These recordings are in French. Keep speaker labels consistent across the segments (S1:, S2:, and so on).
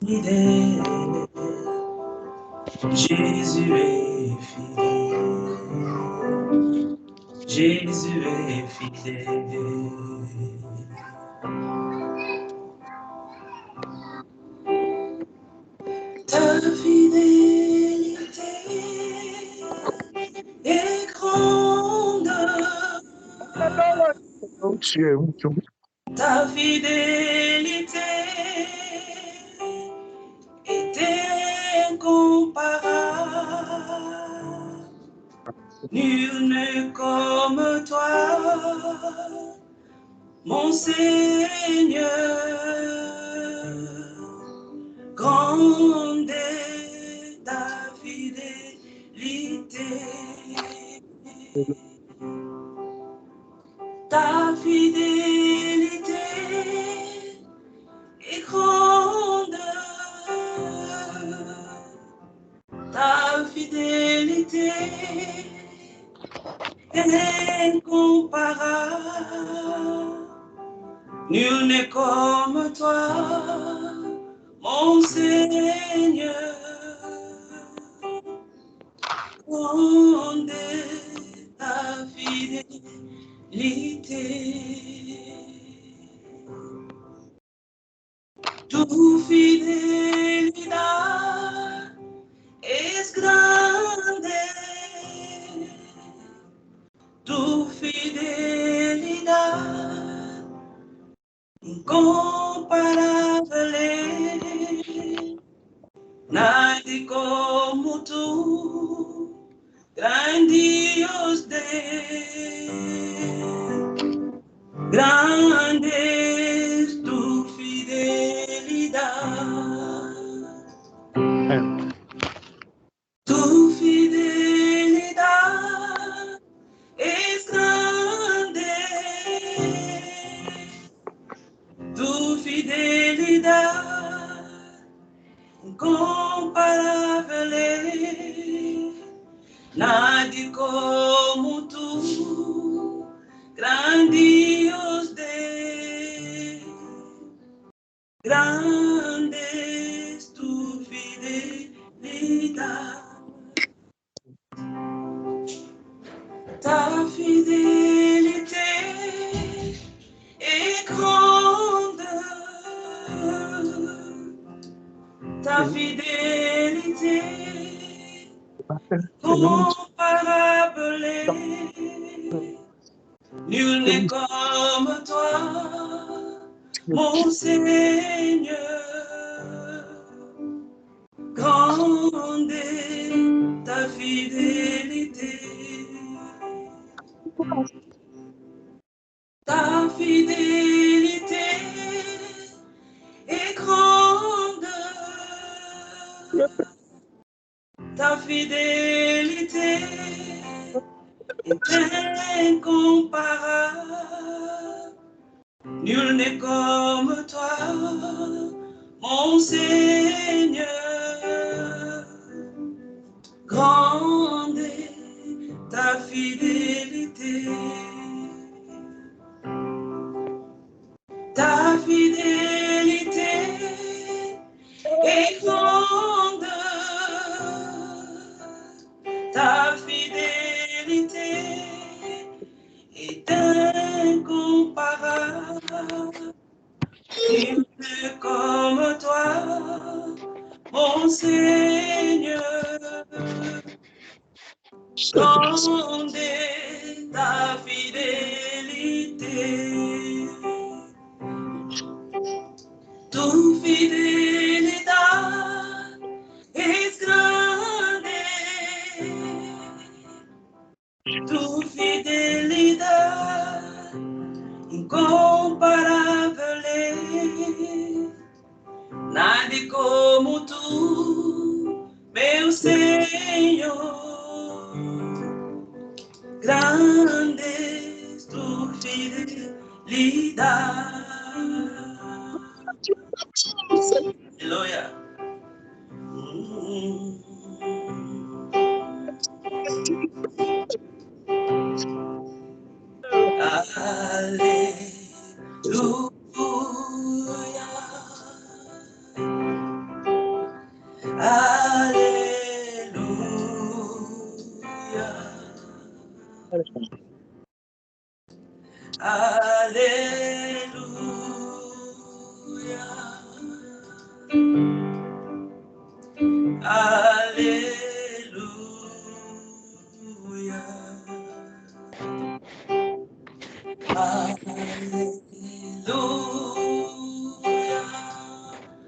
S1: fidèle, Jésus est fidèle, Jésus est fidèle. Ta fidélité est grande, ta fidélité est incomparable. Nul n'est comme toi, mon Seigneur. Grande est ta fidélité. Ta fidélité est grande. Ta fidélité est incomparable. Nul n'est comme toi, mon Seigneur. Grande est ta fidélité. Tu fidelidad es grande. Tu fidelidad incomparable. Nadie como tú, grandios de grande es tu fidelidad. Tu fidelidad es grande. Tu fidelidad incomparable. Nadie como tú, grandios de grande es tu fidelidad. Ta fidélité est grande. Ta fidélité comparable. Nul n'est comme toi, mon Seigneur. Grande est ta fidélité. Ta fidélité est grande. Ta fidélité est incomparable. Nul n'est comme toi, mon Seigneur. Grande est ta fidélité. Ta fidélité est grande. Ta fidélité est incomparable. Nul n'est comme toi, mon Seigneur. Grande est ta fidélité. Tu fidelidad es grande. Tu fidelidad incomparable. Nadie como tú, meu Señor. Grande es tu fidelidad. Aleluya. Aleluya.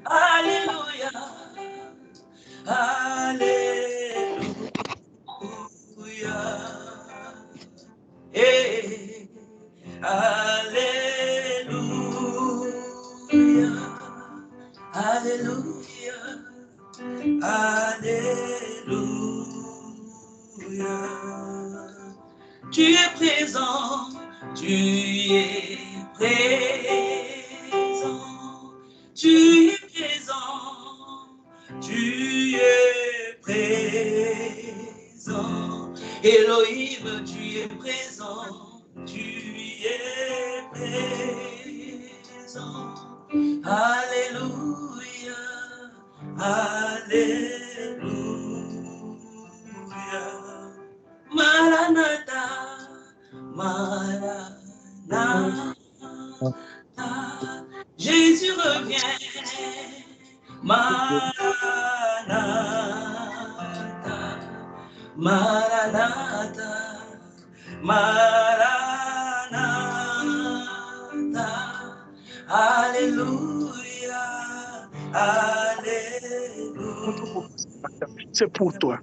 S1: Alléluia. Hey, Alléluia. Alléluia. Alléluia. Tu es présent, tu es présent, tu es présent, tu es présent. Elohim, tu es présent, tu es présent. Alléluia, Alléluia. Maranatha, Maranatha, Jésus revient. Maranatha, Maranatha, Maranatha. Alléluia, Alléluia.
S2: C'est pour toi.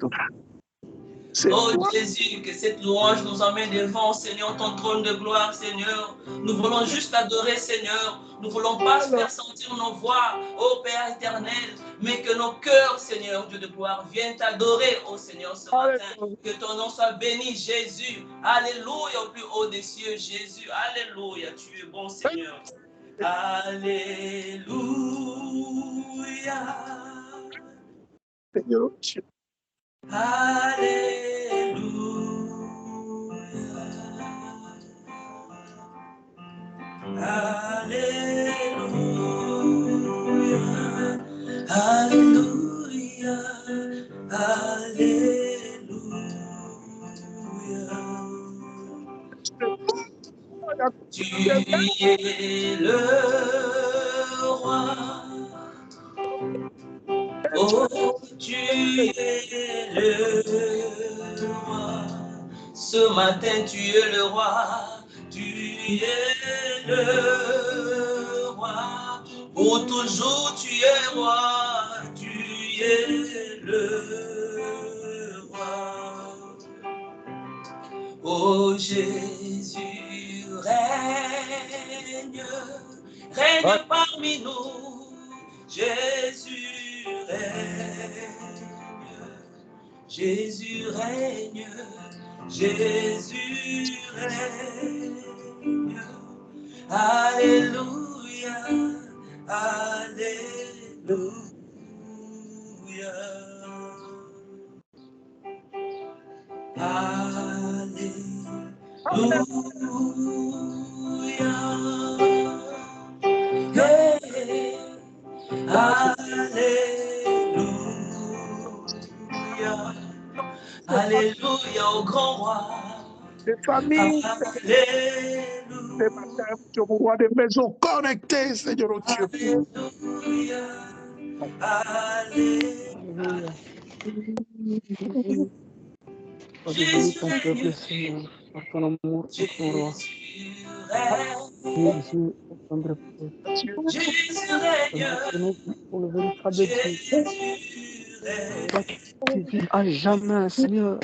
S1: Oh Jésus, que cette louange nous emmène devant, Seigneur, ton trône de gloire, Seigneur. Nous voulons juste adorer, Seigneur. Nous ne voulons pas faire sentir nos voix, ô Père éternel, mais que nos cœurs, Seigneur, Dieu de gloire, viennent t'adorer, ô Seigneur, ce matin. Que ton nom soit béni, Jésus. Alléluia, au plus haut des cieux, Jésus. Alléluia, tu es bon, Seigneur. Alléluia.
S2: Seigneur,
S1: Alléluia, Alléluia, Alléluia. Tu es le roi. Oh, tu es le roi. Ce matin, tu es le roi. Tu es le roi. Pour toujours, tu es roi. Tu es le roi. Oh Jésus, règne parmi nous. Jésus règne, Jésus règne, Jésus règne. Alléluia, Alléluia. Alléluia. Hey, Alléluia. Alléluia au grand roi.
S2: Les familles,
S1: Alléluia.
S2: tu roi des maisons connectées, Seigneur Dieu.
S1: Alléluia. Alléluia.
S3: Jésus ton peuple, Seigneur, par ton amour et ton roi. Jésus, tendre Père.
S1: Jésus règne.
S3: Pour le véritable Dieu. Toi qui vis à jamais, Seigneur.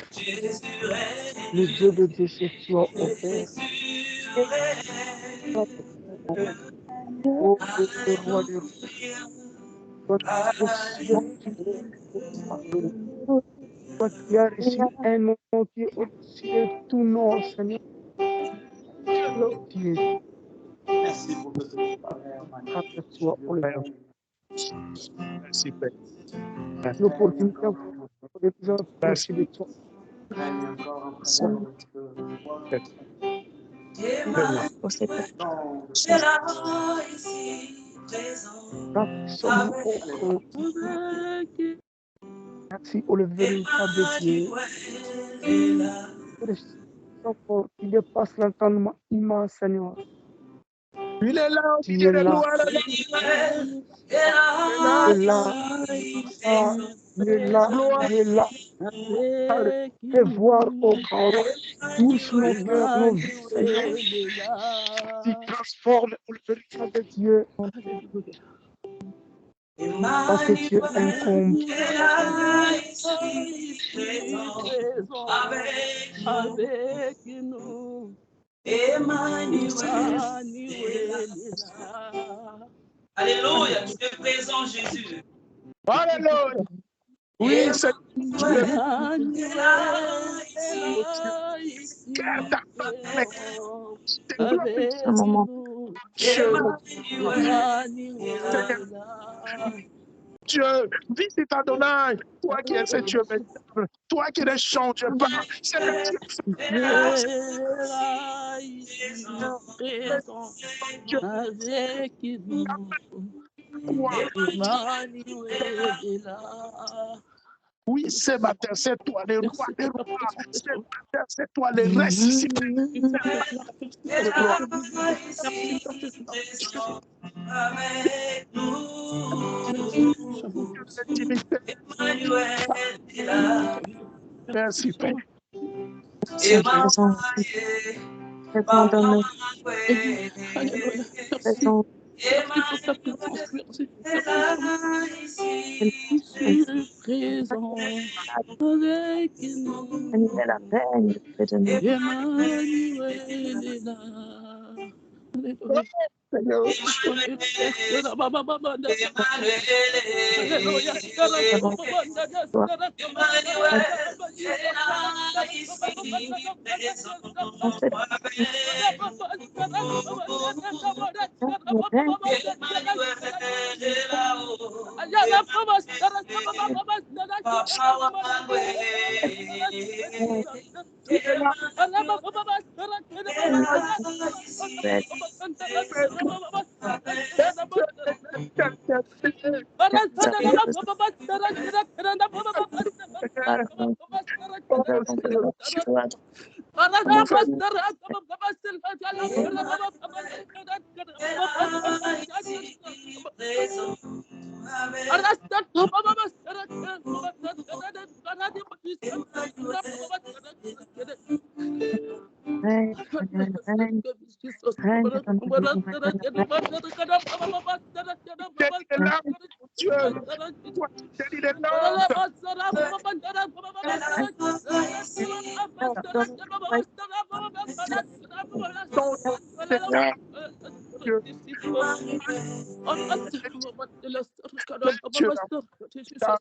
S3: Le Dieu de Dieu, c'est toi, ô Père. Oh, le roi des rois. Toi qui as reçu un nom qui est au-dessus de tout nom, Seigneur. Dieu.
S4: Merci pour notre
S2: Merci, Père.
S3: L'opportunité de plus approcher de toi.
S1: C'est là ici présent.
S3: Merci pour le véritable Dieu. Il dépasse l'entendement immense, Seigneur.
S2: Il est là,
S3: Tu es là. Il est là. Fais voir au grand, touche nos cœurs, nos vies, Seigneur. S'il transforme pour le véritable Dieu. Alléluia. Parce que Dieu incombe.
S5: Avec nous. Emmanuel est là.
S1: Alléluia, tu es présent, Jésus.
S2: Alléluia. Oui, c'est Dieu.
S5: Emmanuel est là ici. Avec nous. Emmanuel est là.
S2: Dieu, visite Adonai, toi qui es ce Dieu véritable, toi qui ne changes pas, c'est le Dieu
S5: là ici, présent avec nous. Emmanuel est là.
S2: Oui, ce matin, c'est toi le roi des rois. Ce matin, c'est toi le ressuscité.
S1: Avec nous. Emmanuel est là.
S2: Merci, Père.
S5: Présent avec nous. Emmanuel est là.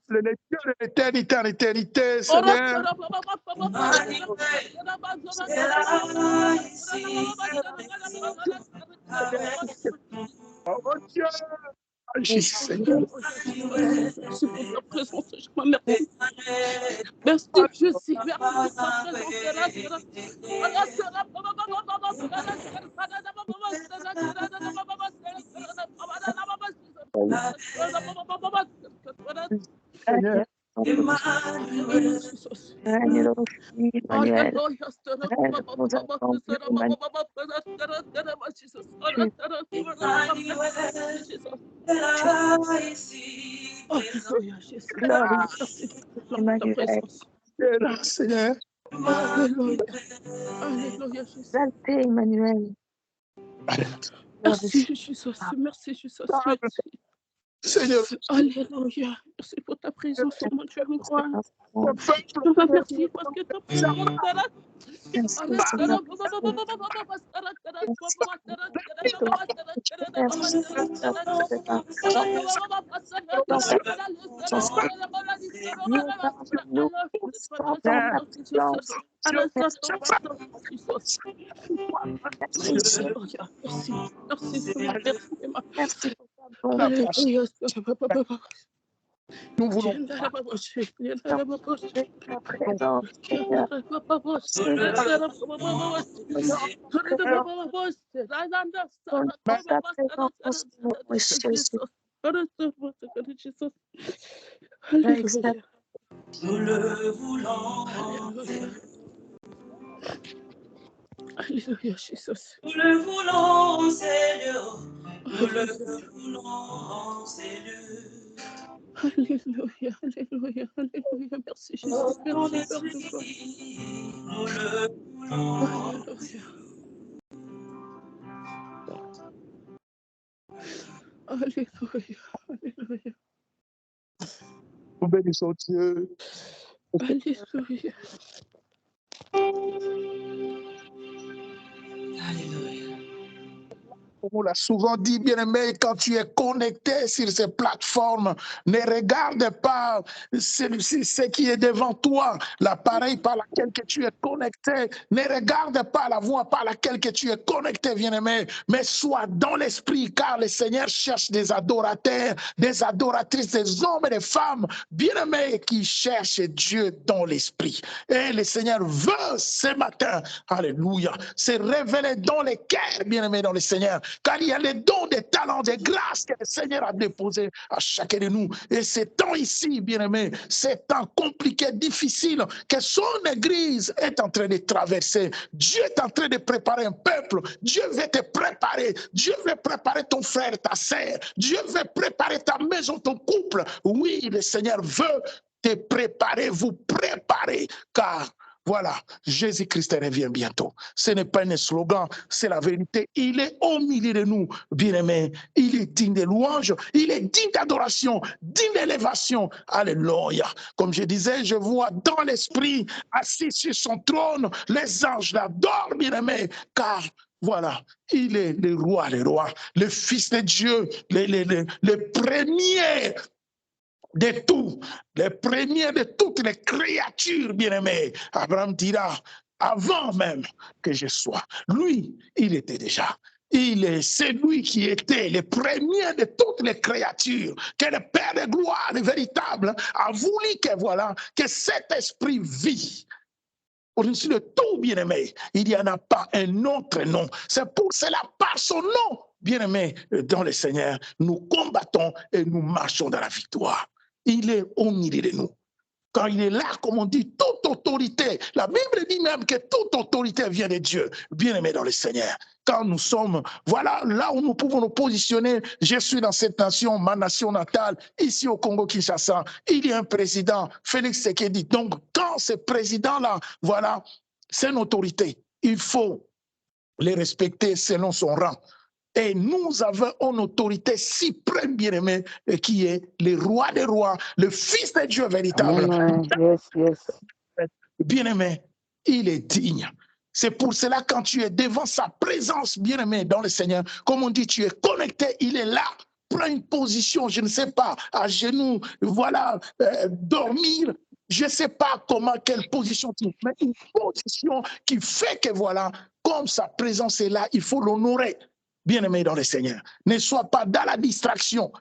S2: Le Dieu de l'éternité en éternité, Seigneur. Oh Dieu, agis, Seigneur.
S5: Merci pour ta présence, je merci. Merci, je suis, merci pour ta présence.
S2: Seigneur. Seigneur.
S3: Emmanuel.
S5: Merci, Jésus. Merci, Jésus. Merci.
S2: Seigneur.
S5: Alléluia. Merci pour ta présence, mon Dieu, mon roi. Merci parce que ta présence est là.
S2: Nous voulons
S1: Nous le voulons.
S5: Alléluia, Jésus.
S1: Nous le voulons, Seigneur. Nous le voulons, Seigneur.
S5: Alléluia, alléluia, alléluia. Merci, Jésus. Merci, Père de gloire.
S1: Nous le voulons.
S5: Alléluia. Alléluia. Alléluia.
S2: Nous bénissons Dieu.
S5: Alléluia.
S1: Alléluia.
S2: On l'a souvent dit, bien-aimé, quand tu es connecté sur ces plateformes, ne regarde pas ce qui est devant toi, l'appareil par lequel que tu es connecté. Ne regarde pas la voie par laquelle que tu es connecté, bien-aimé, mais sois dans l'esprit, car le Seigneur cherche des adorateurs, des adoratrices, des hommes et des femmes, bien-aimés, qui cherchent Dieu dans l'esprit. Et le Seigneur veut ce matin, alléluia, se révéler dans les cœurs, bien-aimés, dans le Seigneur. Car il y a les dons, des talents, des grâces que le Seigneur a déposés à chacun de nous. Et ces temps ici, bien-aimés, ces temps compliqués, difficiles, que son Église est en train de traverser. Dieu est en train de préparer un peuple. Dieu veut te préparer. Dieu veut préparer ton frère, ta sœur. Dieu veut préparer ta maison, ton couple. Oui, le Seigneur veut te préparer, vous préparer, car voilà, Jésus-Christ revient bientôt. Ce n'est pas un slogan, c'est la vérité. Il est au milieu de nous, bien-aimés. Il est digne de louange, il est digne d'adoration, digne d'élévation. Alléluia. Comme je disais, je vois dans l'esprit, assis sur son trône, les anges l'adorent, bien-aimés, car voilà, il est le roi des rois, le Fils de Dieu, le premier de tout, les premiers de toutes les créatures, bien-aimées. Abraham dira, avant même que je sois, lui, il était déjà. Il est celui qui était le premier de toutes les créatures, que le Père de gloire, le véritable, a voulu que voilà, que cet esprit vit. Au-dessus de tout, bien-aimé, il n'y en a pas un autre nom. C'est pour cela, par son nom, bien-aimé, dans le Seigneur, nous combattons et nous marchons dans la victoire. Il est au milieu de nous. Quand il est là, comme on dit, toute autorité, la Bible dit même que toute autorité vient de Dieu, bien-aimé dans le Seigneur. Quand nous sommes, voilà, là où nous pouvons nous positionner, je suis dans cette nation, ma nation natale, ici au Congo-Kinshasa, il y a un président, Félix Tshisekedi. Donc, quand ce président-là, voilà, c'est une autorité, il faut les respecter selon son rang. Et nous avons une autorité suprême, bien-aimé, qui est le roi des rois, le Fils de Dieu véritable.
S3: Amen. Yes, yes.
S2: Bien-aimé, il est digne. C'est pour cela, quand tu es devant sa présence, bien-aimé, dans le Seigneur, comme on dit, tu es connecté, il est là. Prends une position, je ne sais pas, à genoux, voilà, dormir. Je ne sais pas comment, quelle position tu mais une position qui fait que, voilà, comme sa présence est là, il faut l'honorer. Bien-aimé dans le Seigneur, ne sois pas dans la distraction,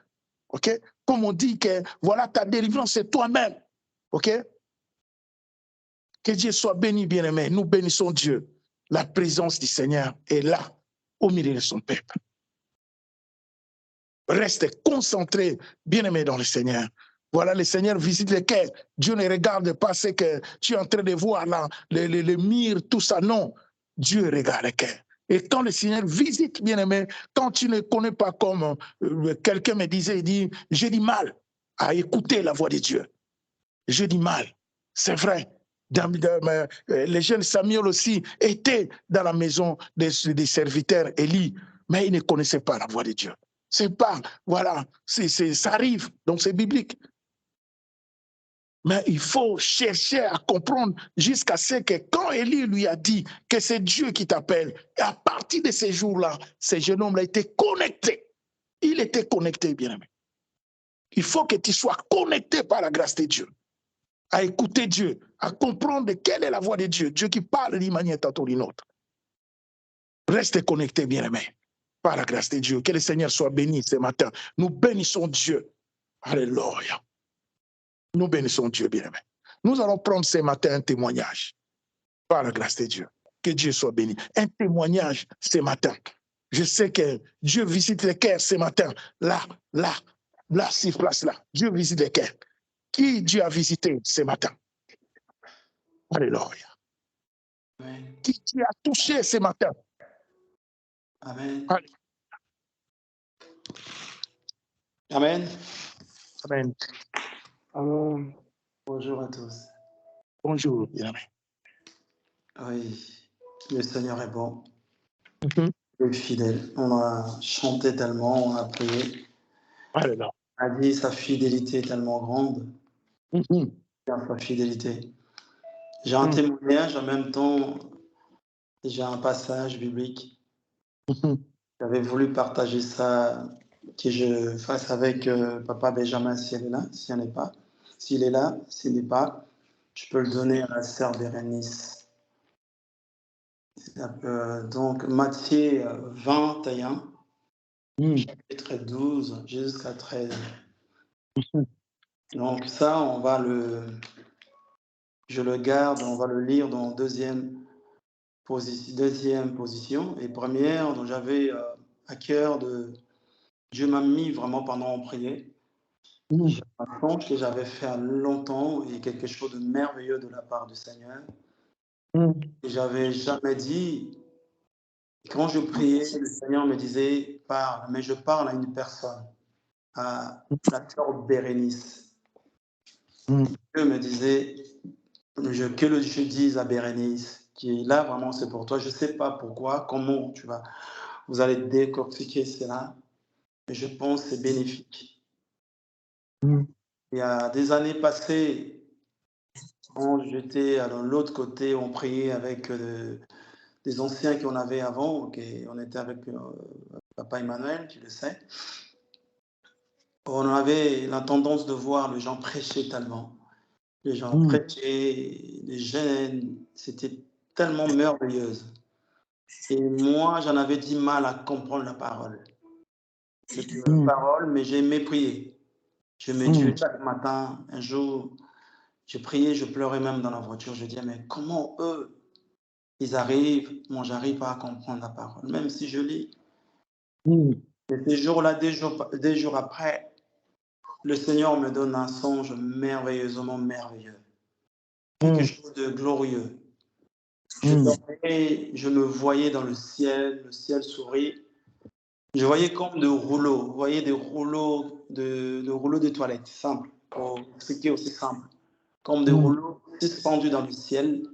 S2: ok? Comme on dit que, voilà, ta délivrance, c'est toi-même, ok? Que Dieu soit béni, bien-aimé. Nous bénissons Dieu. La présence du Seigneur est là, au milieu de son peuple. Reste concentré, bien-aimé dans le Seigneur. Voilà, le Seigneur visite les cœurs. Dieu ne regarde pas ce que tu es en train de voir là, les murs, tout ça. Non, Dieu regarde les cœurs. Et quand le Seigneur visite, bien-aimé, quand tu ne connais pas comme quelqu'un me disait, il dit, j'ai du mal à écouter la voix de Dieu. J'ai du mal. C'est vrai. Les jeunes Samuel aussi étaient dans la maison des serviteurs Élie, mais ils ne connaissaient pas la voix de Dieu. C'est pas, voilà, ça arrive, donc c'est biblique. Mais il faut chercher à comprendre jusqu'à ce que quand Élie lui a dit que c'est Dieu qui t'appelle, et à partir de ces jours-là, ce jeune homme-là était connecté. Il était connecté, bien-aimé. Il faut que tu sois connecté par la grâce de Dieu, à écouter Dieu, à comprendre quelle est la voix de Dieu, Dieu qui parle d'une manière tantôt d'une autre. Reste connecté, bien-aimé, par la grâce de Dieu. Que le Seigneur soit béni ce matin. Nous bénissons Dieu. Alléluia. Nous bénissons Dieu, bien-aimé. Nous allons prendre ce matin un témoignage par la grâce de Dieu. Que Dieu soit béni. Un témoignage ce matin. Je sais que Dieu visite les cœurs ce matin. Là, sur place là. Dieu visite les cœurs. Qui Dieu a visité ce matin? Alléluia.
S4: Amen.
S2: Qui Dieu a touché ce matin?
S4: Amen.
S2: Alléluia.
S4: Amen.
S2: Amen.
S3: Amen.
S4: Bonjour à tous.
S2: Bonjour, bien-aimé.
S4: Oui, le Seigneur est bon. est fidèle. On a chanté tellement, on a prié.
S2: Alléluia.
S4: On a dit sa fidélité est tellement grande.
S2: Mhm.
S4: Sa fidélité. J'ai un témoignage en même temps. J'ai un passage biblique.
S2: Mhm.
S4: J'avais voulu partager ça, que je fasse avec Papa Benjamin s'il est là, s'il n'est pas. S'il est là, s'il n'est pas, je peux le donner à la sœur Bérénice. Donc, Matthieu 21, chapitre 12 jusqu'à 13. Donc ça, je le garde, on va le lire dans deuxième position. Et première, dont j'avais à cœur Dieu m'a mis vraiment pendant en prier. J'ai un songe que j'avais fait longtemps et quelque chose de merveilleux de la part du Seigneur. Et j'avais jamais dit, quand je priais, le Seigneur me disait, parle, mais je parle à une personne, à la sœur Bérénice. Dieu me disait, je dise à Bérénice, qui est là vraiment, c'est pour toi. Je ne sais pas pourquoi, comment vous allez décortiquer cela, mais je pense que c'est bénéfique. Il y a des années passées, quand j'étais de l'autre côté, on priait avec des anciens qu'on avait avant, on était avec Papa Emmanuel, tu le sais. On avait la tendance de voir les gens prêcher tellement. Les gens prêchaient, les jeunes, c'était tellement merveilleux. Et moi, j'en avais du mal à comprendre la parole. C'était la parole, mais j'aimais prier. Je me disais chaque matin, un jour, je priais, je pleurais même dans la voiture. Je disais, mais comment eux, ils arrivent, moi, j'arrive pas à comprendre la parole, même si je lis. Et ces jours-là, des jours après, le Seigneur me donne un songe merveilleusement merveilleux. Quelque chose de glorieux. Je dormais, je me voyais dans le ciel s'ouvrit. Je voyais comme des rouleaux, vous voyez des rouleaux de toilettes, simple, pour expliquer aussi simple. Comme des rouleaux suspendus dans le ciel,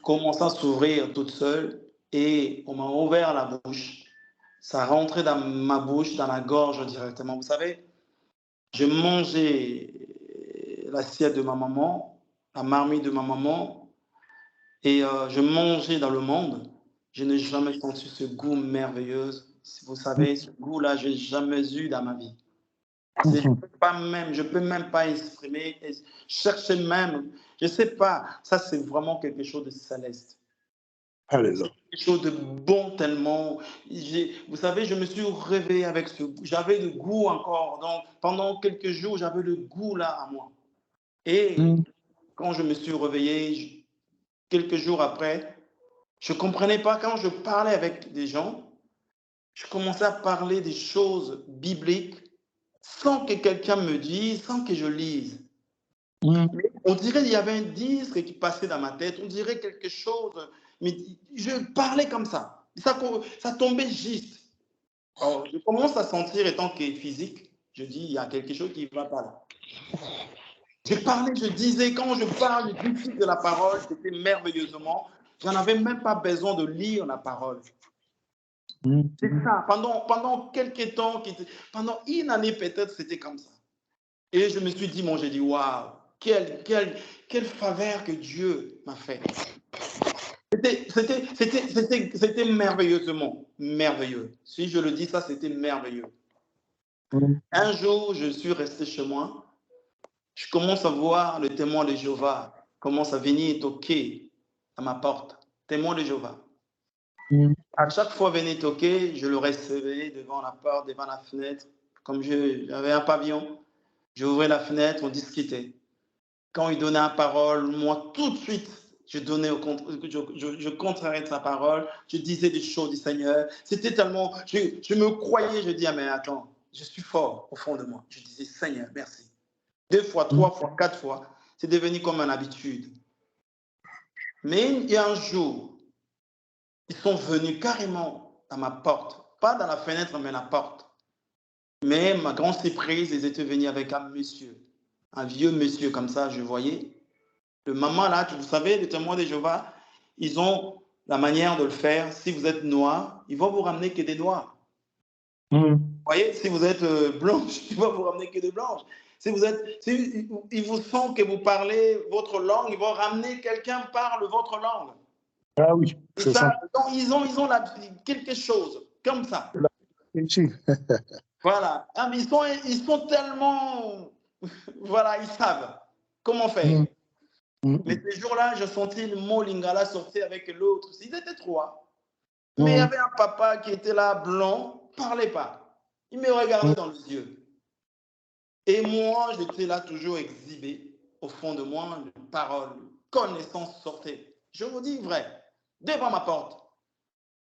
S4: commençant à s'ouvrir toute seule et on m'a ouvert la bouche. Ça rentrait dans ma bouche, dans la gorge directement. Vous savez, je mangeais l'assiette de ma maman, la marmite de ma maman, et je mangeais dans le monde. Je n'ai jamais senti ce goût merveilleux. Vous savez, ce goût-là, je n'ai jamais eu dans ma vie. Je ne peux même pas exprimer, chercher même. Je ne sais pas, ça c'est vraiment quelque chose de céleste.
S2: Alléluia.
S4: Quelque chose de bon tellement. Vous savez, je me suis réveillé avec ce goût. J'avais le goût encore. Donc, pendant quelques jours, j'avais le goût là à moi. Et quand je me suis réveillé, quelques jours après, je ne comprenais pas quand je parlais avec des gens. Je commençais à parler des choses bibliques sans que quelqu'un me dise, sans que je lise. Mais on dirait qu'il y avait un disque qui passait dans ma tête, on dirait quelque chose, mais je parlais comme ça. Ça tombait juste. Alors, je commence à sentir, étant que physique, je dis, il y a quelque chose qui ne va pas là. Je parlais, je disais, quand je parle du principe de la parole, c'était merveilleusement. Je n'avais même pas besoin de lire la parole. C'est ça, pendant quelques temps, pendant une année peut-être, c'était comme ça. Et je me suis dit, j'ai dit, waouh, quelle faveur que Dieu m'a fait. C'était merveilleusement merveilleux. Si je le dis, ça, c'était merveilleux. Un jour, je suis resté chez moi. Je commence à voir le témoin de Jéhovah commence à venir toquer à ma porte. Témoin de Jéhovah. À chaque fois venir toquer, je le recevais devant la porte, devant la fenêtre. Comme j'avais un pavillon, j'ouvrais la fenêtre, on discutait. Quand il donnait la parole, moi, tout de suite, je contrairais sa parole, je disais des choses du Seigneur. C'était tellement, je me croyais, je dis, ah, mais attends, je suis fort au fond de moi. Je disais, Seigneur, merci. 2 fois, 3 fois, 4 fois, c'est devenu comme une habitude. Mais il y a un jour, ils sont venus carrément à ma porte, pas dans la fenêtre, mais à la porte. Mais ma grande surprise, ils étaient venus avec un monsieur, un vieux monsieur comme ça, je voyais. Le maman là, vous savez, les témoins de Jéhovah, ils ont la manière de le faire. Si vous êtes noir, ils vont vous ramener que des noirs. Vous voyez, si vous êtes blanche, ils vont vous ramener que des blanches. Si ils vous sentent que vous parlez votre langue, ils vont ramener quelqu'un qui parle votre langue.
S2: Ah oui, c'est ça.
S4: Donc, ils ont quelque chose comme ça.
S2: Ici.
S4: Voilà. Ah, mais ils sont tellement... Voilà, ils savent comment faire. Mais ces jours-là, je sentis le mot lingala sortir avec l'autre. Ils étaient trois. Mais il y avait un papa qui était là, blanc, ne parlait pas. Il me regardait dans les yeux. Et moi, j'étais là toujours exhibé. Au fond de moi, une parole, une connaissance sortait. Je vous dis vrai, devant ma porte.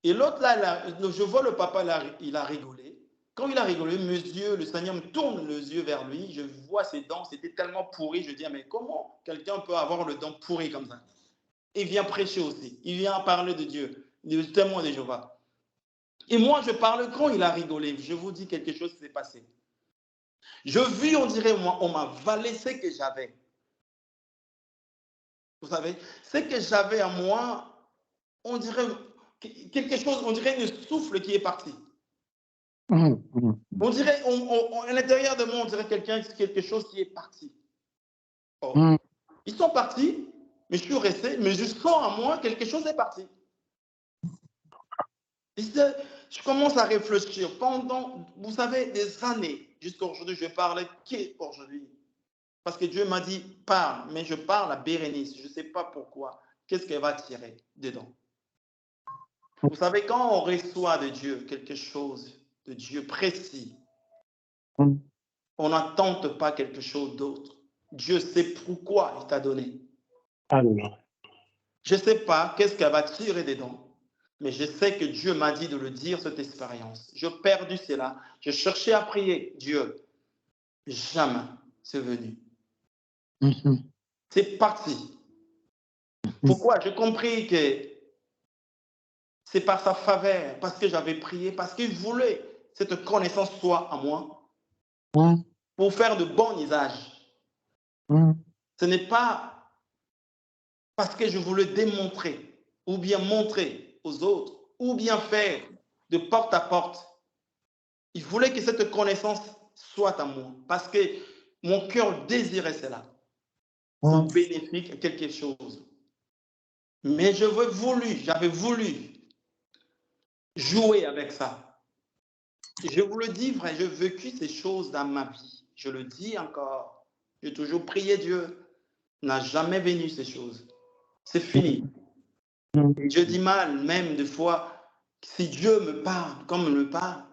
S4: Et l'autre là, je vois le papa, il a rigolé. Quand il a rigolé, mes yeux, le Seigneur me tourne les yeux vers lui. Je vois ses dents, c'était tellement pourri. Je dis, mais comment quelqu'un peut avoir le dent pourri comme ça? Il vient prêcher aussi. Il vient parler de Dieu, du témoin de Jéhovah. Et moi, je parle quand il a rigolé. Je vous dis quelque chose s'est passé. Je vis, on dirait, moi, on m'a valé ce que j'avais. Vous savez, ce que j'avais à moi, on dirait quelque chose, on dirait une souffle qui est parti. On dirait, à l'intérieur de moi, on dirait quelque chose qui est parti. Oh. Ils sont partis, mais je suis resté, mais je sens à moi quelque chose est parti. Et je commence à réfléchir pendant, vous savez, des années, jusqu'à aujourd'hui, je parlais qu'aujourd'hui. Parce que Dieu m'a dit, parle, mais je parle à Bérénice, je ne sais pas pourquoi. Qu'est-ce qu'elle va tirer dedans? Vous savez, quand on reçoit de Dieu quelque chose, de Dieu précis, on n'attend pas quelque chose d'autre. Dieu sait pourquoi il t'a donné. Je ne sais pas qu'est-ce qu'elle va tirer dedans, mais je sais que Dieu m'a dit de le dire, cette expérience. J'ai perdu cela. Je cherchais à prier. Dieu, jamais c'est venu. C'est parti. Pourquoi? J'ai compris que c'est par sa faveur, parce que j'avais prié, parce qu'il voulait cette connaissance soit à moi, pour faire de bons usages. Ce n'est pas parce que je voulais démontrer, ou bien montrer aux autres, ou bien faire de porte à porte. Il voulait que cette connaissance soit à moi, parce que mon cœur désirait cela, pour bénéfique quelque chose. Mais j'avais voulu jouer avec ça. Je vous le dis, vrai, j'ai vécu ces choses dans ma vie. Je le dis encore. J'ai toujours prié Dieu. N'a jamais venu ces choses. C'est fini. Et je dis mal, même des fois, si Dieu me parle, comme il me parle,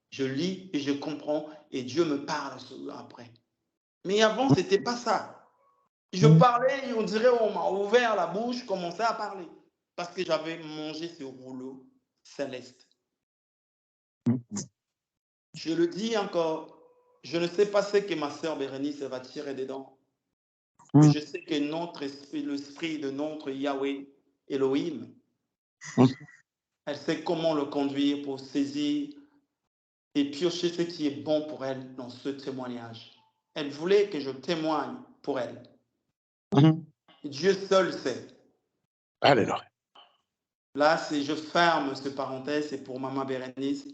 S4: je lis et je comprends et Dieu me parle après. Mais avant, ce n'était pas ça. Je parlais et on dirait on m'a ouvert la bouche, je commençais à parler. Parce que j'avais mangé ce rouleau céleste. Je le dis encore, je ne sais pas ce que ma sœur Bérénice va tirer dedans. Mais je sais que notre esprit, l'esprit de notre Yahweh, Elohim, elle sait comment le conduire pour saisir et piocher ce qui est bon pour elle dans ce témoignage. Elle voulait que je témoigne pour elle. Dieu seul sait.
S2: Alléluia.
S4: Là, si je ferme ce parenthèse, c'est pour maman Bérénice,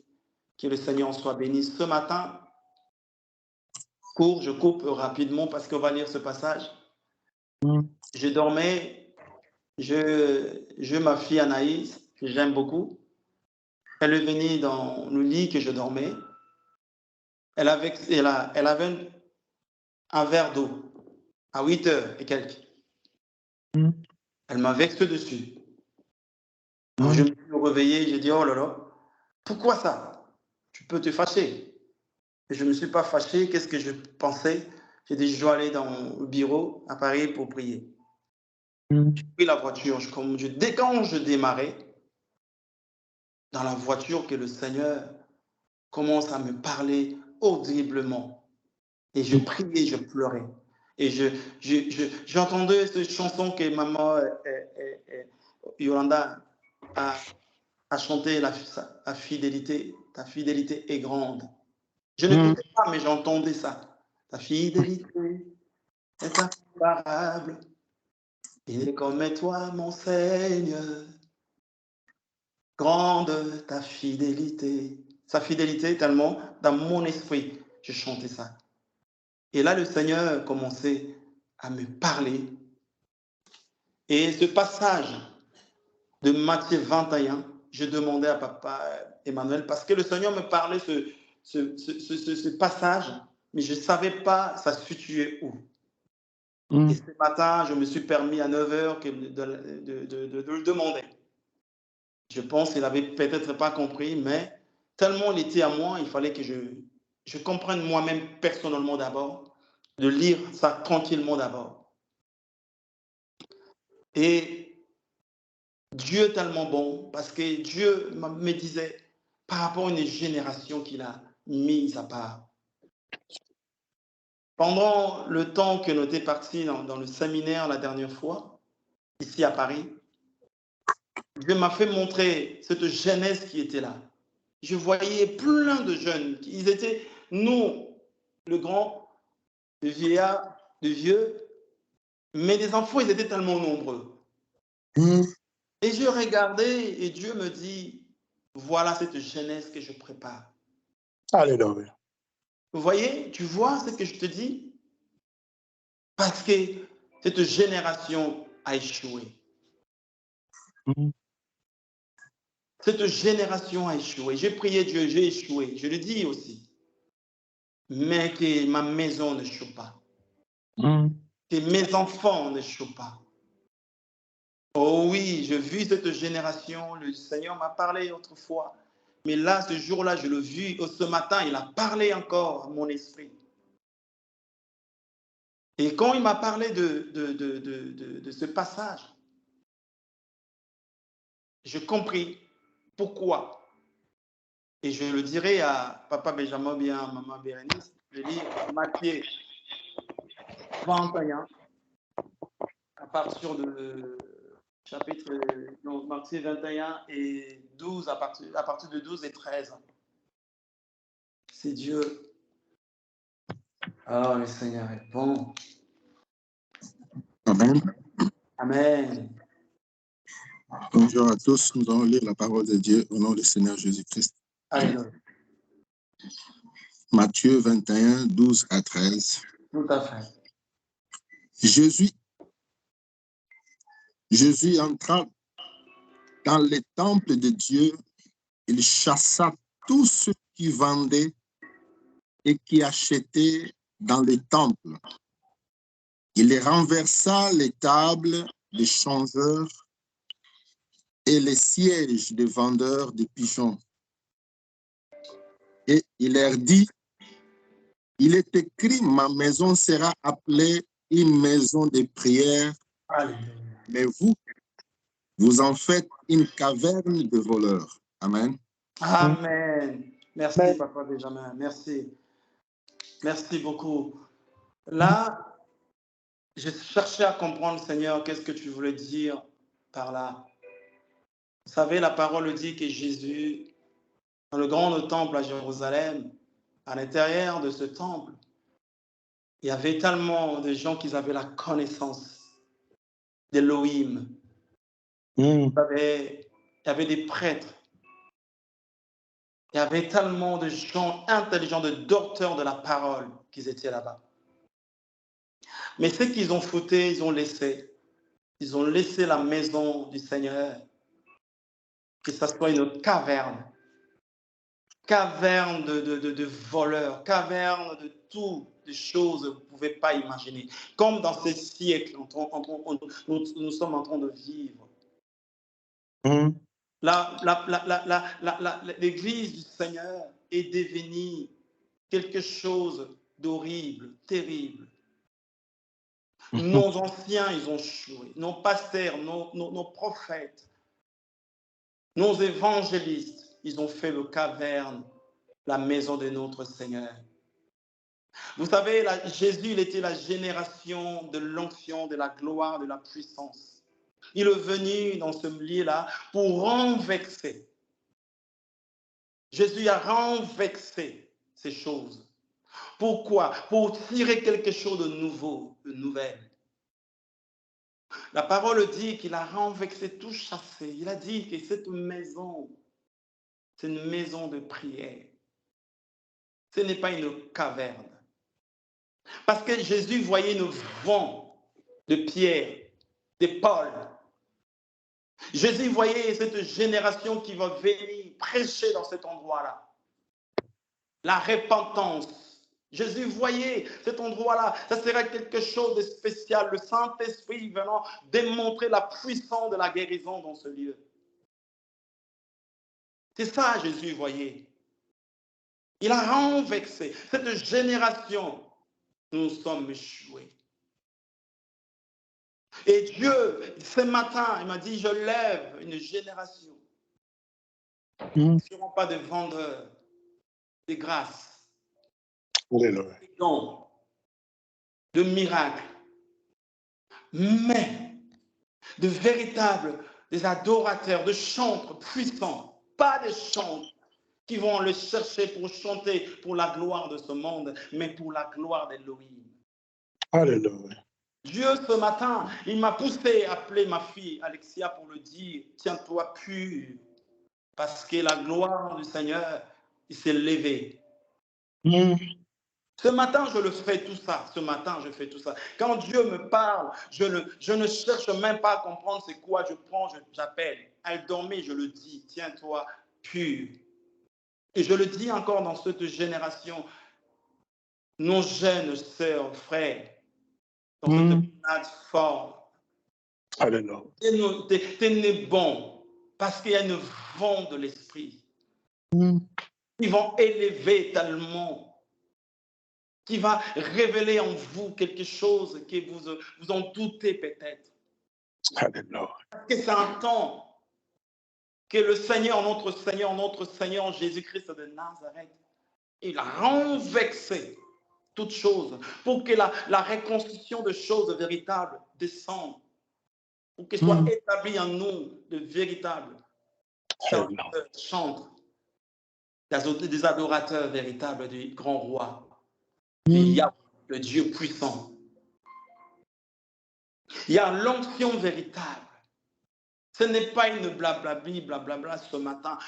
S4: que le Seigneur soit béni. Ce matin, je coupe rapidement parce qu'on va lire ce passage. Je dormais, ma fille Anaïs, que j'aime beaucoup, elle est venue dans le lit que je dormais. Elle avait un verre d'eau à 8h et quelques. Elle m'a vexé dessus. Alors, je me suis réveillé, j'ai dit, oh là là, pourquoi ça? Tu peux te fâcher. Et je ne me suis pas fâché, qu'est-ce que je pensais? J'ai dit, je dois aller dans le bureau à Paris pour prier. J'ai pris la voiture, dès quand je démarrais, dans la voiture, que le Seigneur commence à me parler audiblement. Et je priais, je pleurais. Et j'entendais cette chanson que maman Yolanda a chanté, la fidélité, ta fidélité est grande. Je n'écoutais pas, mais j'entendais ça. Ta fidélité est incomparable. Il est comme toi, mon Seigneur. Grande ta fidélité. Sa fidélité tellement dans mon esprit, je chantais ça. Et là, le Seigneur commençait à me parler. Et ce passage de Matthieu 21, je demandais à papa Emmanuel, parce que le Seigneur me parlait ce passage, mais je ne savais pas ça se situait où. Et ce matin, je me suis permis à 9 heures de le demander. Je pense qu'il n'avait peut-être pas compris, mais tellement il était à moi, il fallait que je comprenne moi-même personnellement d'abord, de lire ça tranquillement d'abord. Et Dieu est tellement bon, parce que Dieu me disait, par rapport à une génération qu'il a mise à part. Pendant le temps que nous étions partis dans le séminaire la dernière fois, ici à Paris, Dieu m'a fait montrer cette jeunesse qui était là. Je voyais plein de jeunes. Ils étaient, nous, le grand, le vieillard, le vieux, mais les enfants, ils étaient tellement nombreux. Et je regardais et Dieu me dit, voilà cette jeunesse que je prépare.
S2: Alléluia.
S4: Vous voyez, tu vois ce que je te dis? Parce que cette génération a échoué. Cette génération a échoué. J'ai prié Dieu, j'ai échoué. Je le dis aussi. Mais que ma maison ne échoue pas. Que mes enfants n'échouent pas. Oh oui, j'ai vu cette génération. Le Seigneur m'a parlé autrefois. Mais là, ce jour-là, je l'ai vu. Ce matin, il a parlé encore à mon esprit. Et quand il m'a parlé de ce passage, j'ai compris pourquoi. Et je le dirai à Papa Benjamin bien à Maman Bérénice. Je lis Matthieu 21, à partir de chapitre donc Matthieu 21 et 12, à partir de 12 et 13. C'est Dieu. Oh, le Seigneur est bon.
S6: Amen.
S4: Amen.
S6: Bonjour à tous. Nous allons lire la parole de Dieu au nom du Seigneur Jésus-Christ.
S4: Alléluia.
S6: Matthieu 21, 12 à 13.
S4: Tout à fait.
S6: Jésus entra dans les temples de Dieu. Il chassa tous ceux qui vendaient et qui achetaient dans les temples. Il renversa les tables des changeurs et les sièges des vendeurs de pigeons. Et il leur dit, il est écrit, ma maison sera appelée une maison de prière, mais vous en faites une caverne de voleurs. Amen.
S4: Amen. Merci, Papa Benjamin. Merci. Merci beaucoup. Là, je cherchais à comprendre, Seigneur, qu'est-ce que tu voulais dire par là. Vous savez, la parole dit que Jésus, dans le grand temple à Jérusalem, à l'intérieur de ce temple, il y avait tellement de gens qui avaient la connaissance d'Élohim. Il y avait des prêtres. Il y avait tellement de gens intelligents, de docteurs de la parole qui étaient là-bas. Mais ce qu'ils ont fouté, ils ont laissé. Ils ont laissé la maison du Seigneur, que ce soit une caverne. Caverne de voleurs, caverne de tout, des choses que vous ne pouvez pas imaginer. Comme dans ces siècles, nous sommes en train de vivre. L'Église du Seigneur est devenue quelque chose d'horrible, terrible. Nos anciens, ils ont échoué. Nos pasteurs, nos prophètes, nos évangélistes, ils ont fait le caverne, la maison de notre Seigneur. Vous savez, Jésus, il était la génération de l'onction, de la gloire, de la puissance. Il est venu dans ce lieu-là pour renverser. Jésus a renversé ces choses. Pourquoi? Pour tirer quelque chose de nouveau, de nouvelle. La parole dit qu'il a renversé, tout chassé. Il a dit que cette maison, c'est une maison de prière. Ce n'est pas une caverne. Parce que Jésus voyait une vent de Pierre, de Paul. Jésus voyait cette génération qui va venir prêcher dans cet endroit-là. La repentance. Jésus voyait cet endroit-là. Ça serait quelque chose de spécial. Le Saint-Esprit venant démontrer la puissance de la guérison dans ce lieu. C'est ça Jésus voyait. Il a renversé cette génération. Nous sommes échoués. Et Dieu, ce matin, il m'a dit, je lève une génération. Ils ne seront pas des vendeurs de grâce, de dons, de miracles, mais de véritables, des adorateurs, de chantres puissants, pas des chantres qui vont le chercher pour chanter pour la gloire de ce monde, mais pour la gloire d'Élohim.
S2: Alléluia.
S4: Dieu, ce matin, il m'a poussé à appeler ma fille Alexia pour le dire, tiens-toi pur, parce que la gloire du Seigneur, il s'est levé. Ce matin, je le fais tout ça. Ce matin, je fais tout ça. Quand Dieu me parle, je ne cherche même pas à comprendre c'est quoi. Je prends, j'appelle. Elle dormait, je le dis, tiens-toi pur. Et je le dis encore dans cette génération, nos jeunes sœurs, frères, dans cette plateforme, tenez bon, parce qu'il y a une vent de l'esprit. Ils vont élever tellement, qui va révéler en vous quelque chose que vous en doutez peut-être. Parce que c'est un temps que le Seigneur, notre Seigneur Jésus-Christ de Nazareth, il a renversé toutes choses pour que la reconstruction de choses véritables descende, pour qu'elle soit établie en nous de véritables chantres, des adorateurs véritables du grand roi, il y a le Dieu puissant. Il y a l'onction véritable. Ce n'est pas une blablabli, blablabla ce matin.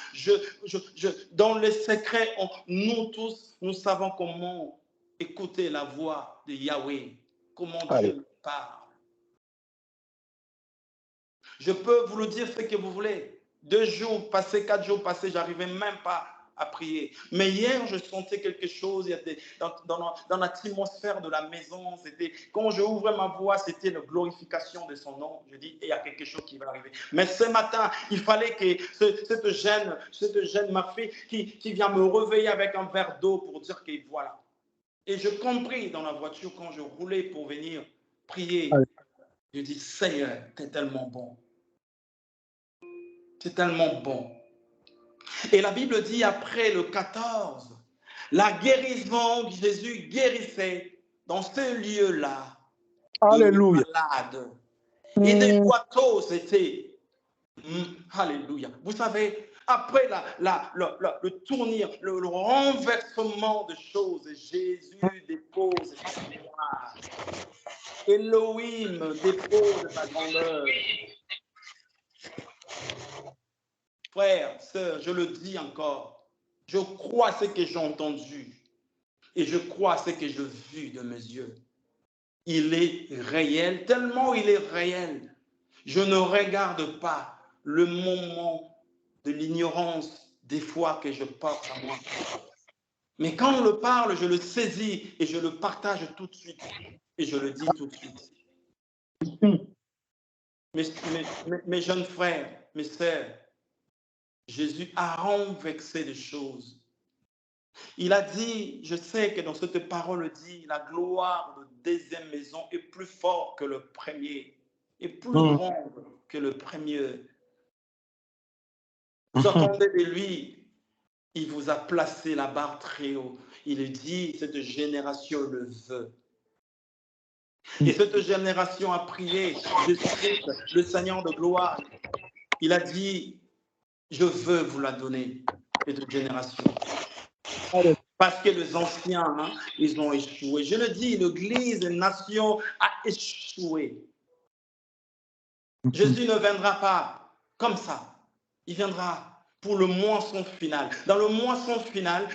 S4: Dans les secrets, nous tous, nous savons comment écouter la voix de Yahweh, comment Dieu parle. Je peux vous le dire ce que vous voulez. 2 jours passés, 4 jours passés, je n'arrivais même pas à prier. Mais hier, je sentais quelque chose dans l'atmosphère de la maison. Quand je ouvrais ma voix, c'était la glorification de son nom. Je dis, il y a quelque chose qui va arriver. Mais ce matin, il fallait que cette jeune, ma fille, qui vient me réveiller avec un verre d'eau pour dire que voilà. Et je compris dans la voiture quand je roulais pour venir prier. Je dis, Seigneur, tu es tellement bon. C'est tellement bon. Et la Bible dit après le 14, la guérison, Jésus guérissait dans ce lieu-là.
S2: Alléluia.
S4: Malade. Et des boiteaux, c'était. Alléluia. Vous savez, après le tournir, le renversement de choses, Jésus dépose sa gloire. Elohim dépose sa grandeur. Frères, sœurs, je le dis encore, je crois ce que j'ai entendu et je crois ce que j'ai vu de mes yeux. Il est réel, tellement il est réel. Je ne regarde pas le moment de l'ignorance des fois que je porte à moi. Mais quand on le parle, je le saisis et je le partage tout de suite et je le dis tout de suite. Mes jeunes frères, mes sœurs, Jésus a renversé des choses. Il a dit, je sais que dans cette parole dit, la gloire de deuxième maison est plus forte que le premier, est plus grande que le premier. Vous attendez de lui, il vous a placé la barre très haut. Il dit, cette génération le veut. Et cette génération a prié, Jésus-Christ, le Seigneur de gloire. Il a dit, je veux vous la donner, cette génération. Parce que les anciens, ils ont échoué. Je le dis, l'Église, la nation a échoué. Jésus ne viendra pas comme ça. Il viendra pour le moisson final. Dans le moisson final,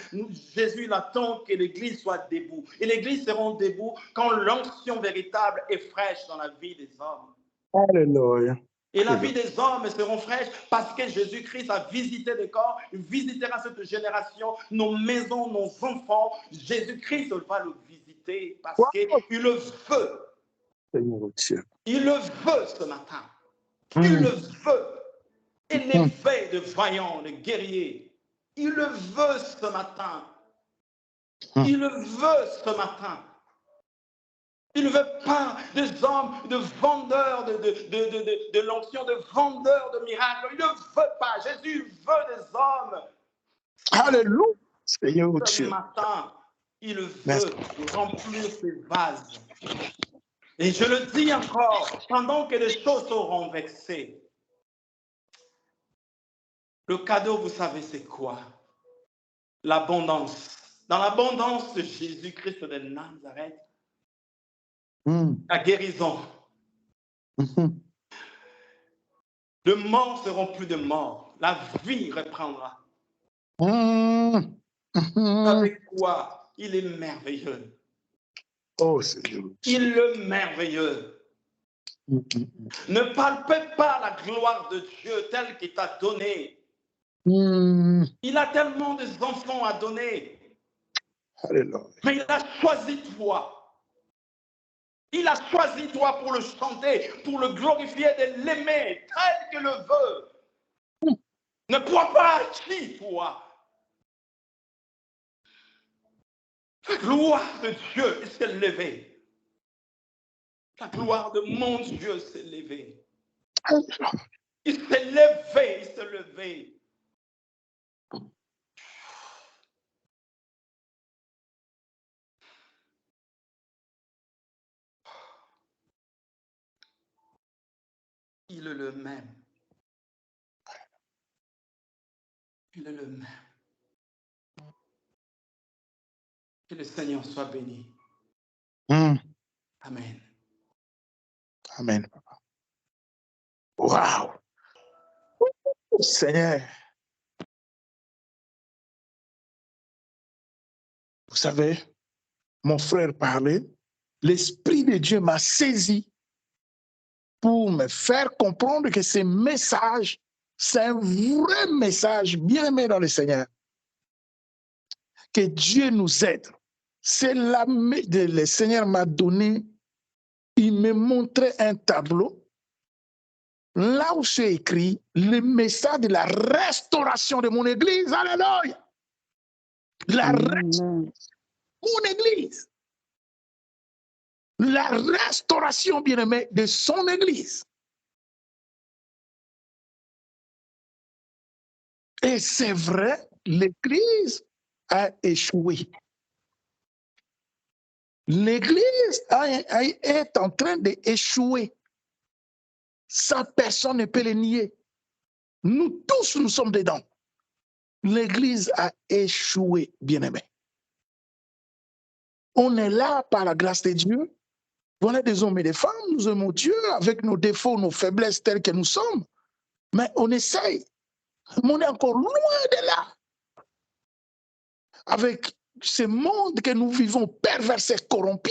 S4: Jésus attend que l'Église soit debout. Et l'Église sera debout quand l'onction véritable est fraîche dans la vie des hommes.
S2: Alléluia.
S4: Et la vie des hommes seront fraîches parce que Jésus-Christ a visité des corps, il visitera cette génération, nos maisons, nos enfants. Jésus-Christ va le visiter parce qu'il le veut. Il le veut ce matin. Il le veut. Élevé de vaillants, de guerriers. Il le veut ce matin. Il le veut ce matin. Il ne veut pas des hommes, de vendeurs de l'onction, de vendeurs de miracles. Il ne veut pas. Jésus veut des hommes.
S2: Alléluia. Seigneur
S4: Ce
S2: Dieu.
S4: matin, il veut remplir ses vases. Et je le dis encore, pendant que les choses seront vexées, le cadeau, vous savez, c'est quoi? L'abondance. Dans l'abondance de Jésus-Christ de Nazareth, la guérison. Les morts seront plus de morts. La vie reprendra. Avec quoi? Il est merveilleux.
S2: Oh Seigneur.
S4: Il est merveilleux. Ne palpez pas la gloire de Dieu telle qu'il t'a donnée. Il a tellement d'enfants à donner.
S2: Alléluia.
S4: Mais il a choisi toi. Il a choisi toi pour le chanter, pour le glorifier, de l'aimer tel qu'il le veut. Ne crois pas à qui, toi. La gloire de Dieu s'est levée. La gloire de mon Dieu s'est levée. Il s'est levé, il s'est levé. Il est le même. Il est le même. Que le Seigneur soit béni. Amen.
S2: Amen, papa. Wow. Seigneur. Vous savez, mon frère parlait, l'Esprit de Dieu m'a saisi pour me faire comprendre que ce message, c'est un vrai message bien aimé dans le Seigneur. Que Dieu nous aide. C'est là que le Seigneur m'a donné, il me montrait un tableau, là où c'est écrit le message de la restauration de mon église. Alléluia. La restauration de mon église. La restauration, bien-aimé, de son église. Et c'est vrai, l'église a échoué. L'église est en train d'échouer. Ça, personne ne peut le nier. Nous tous, nous sommes dedans. L'église a échoué, bien-aimé. On est là par la grâce de Dieu. Voilà des hommes et des femmes, nous aimons Dieu avec nos défauts, nos faiblesses telles que nous sommes. Mais on essaye. Mais on est encore loin de là. Avec ce monde que nous vivons perversé, corrompu,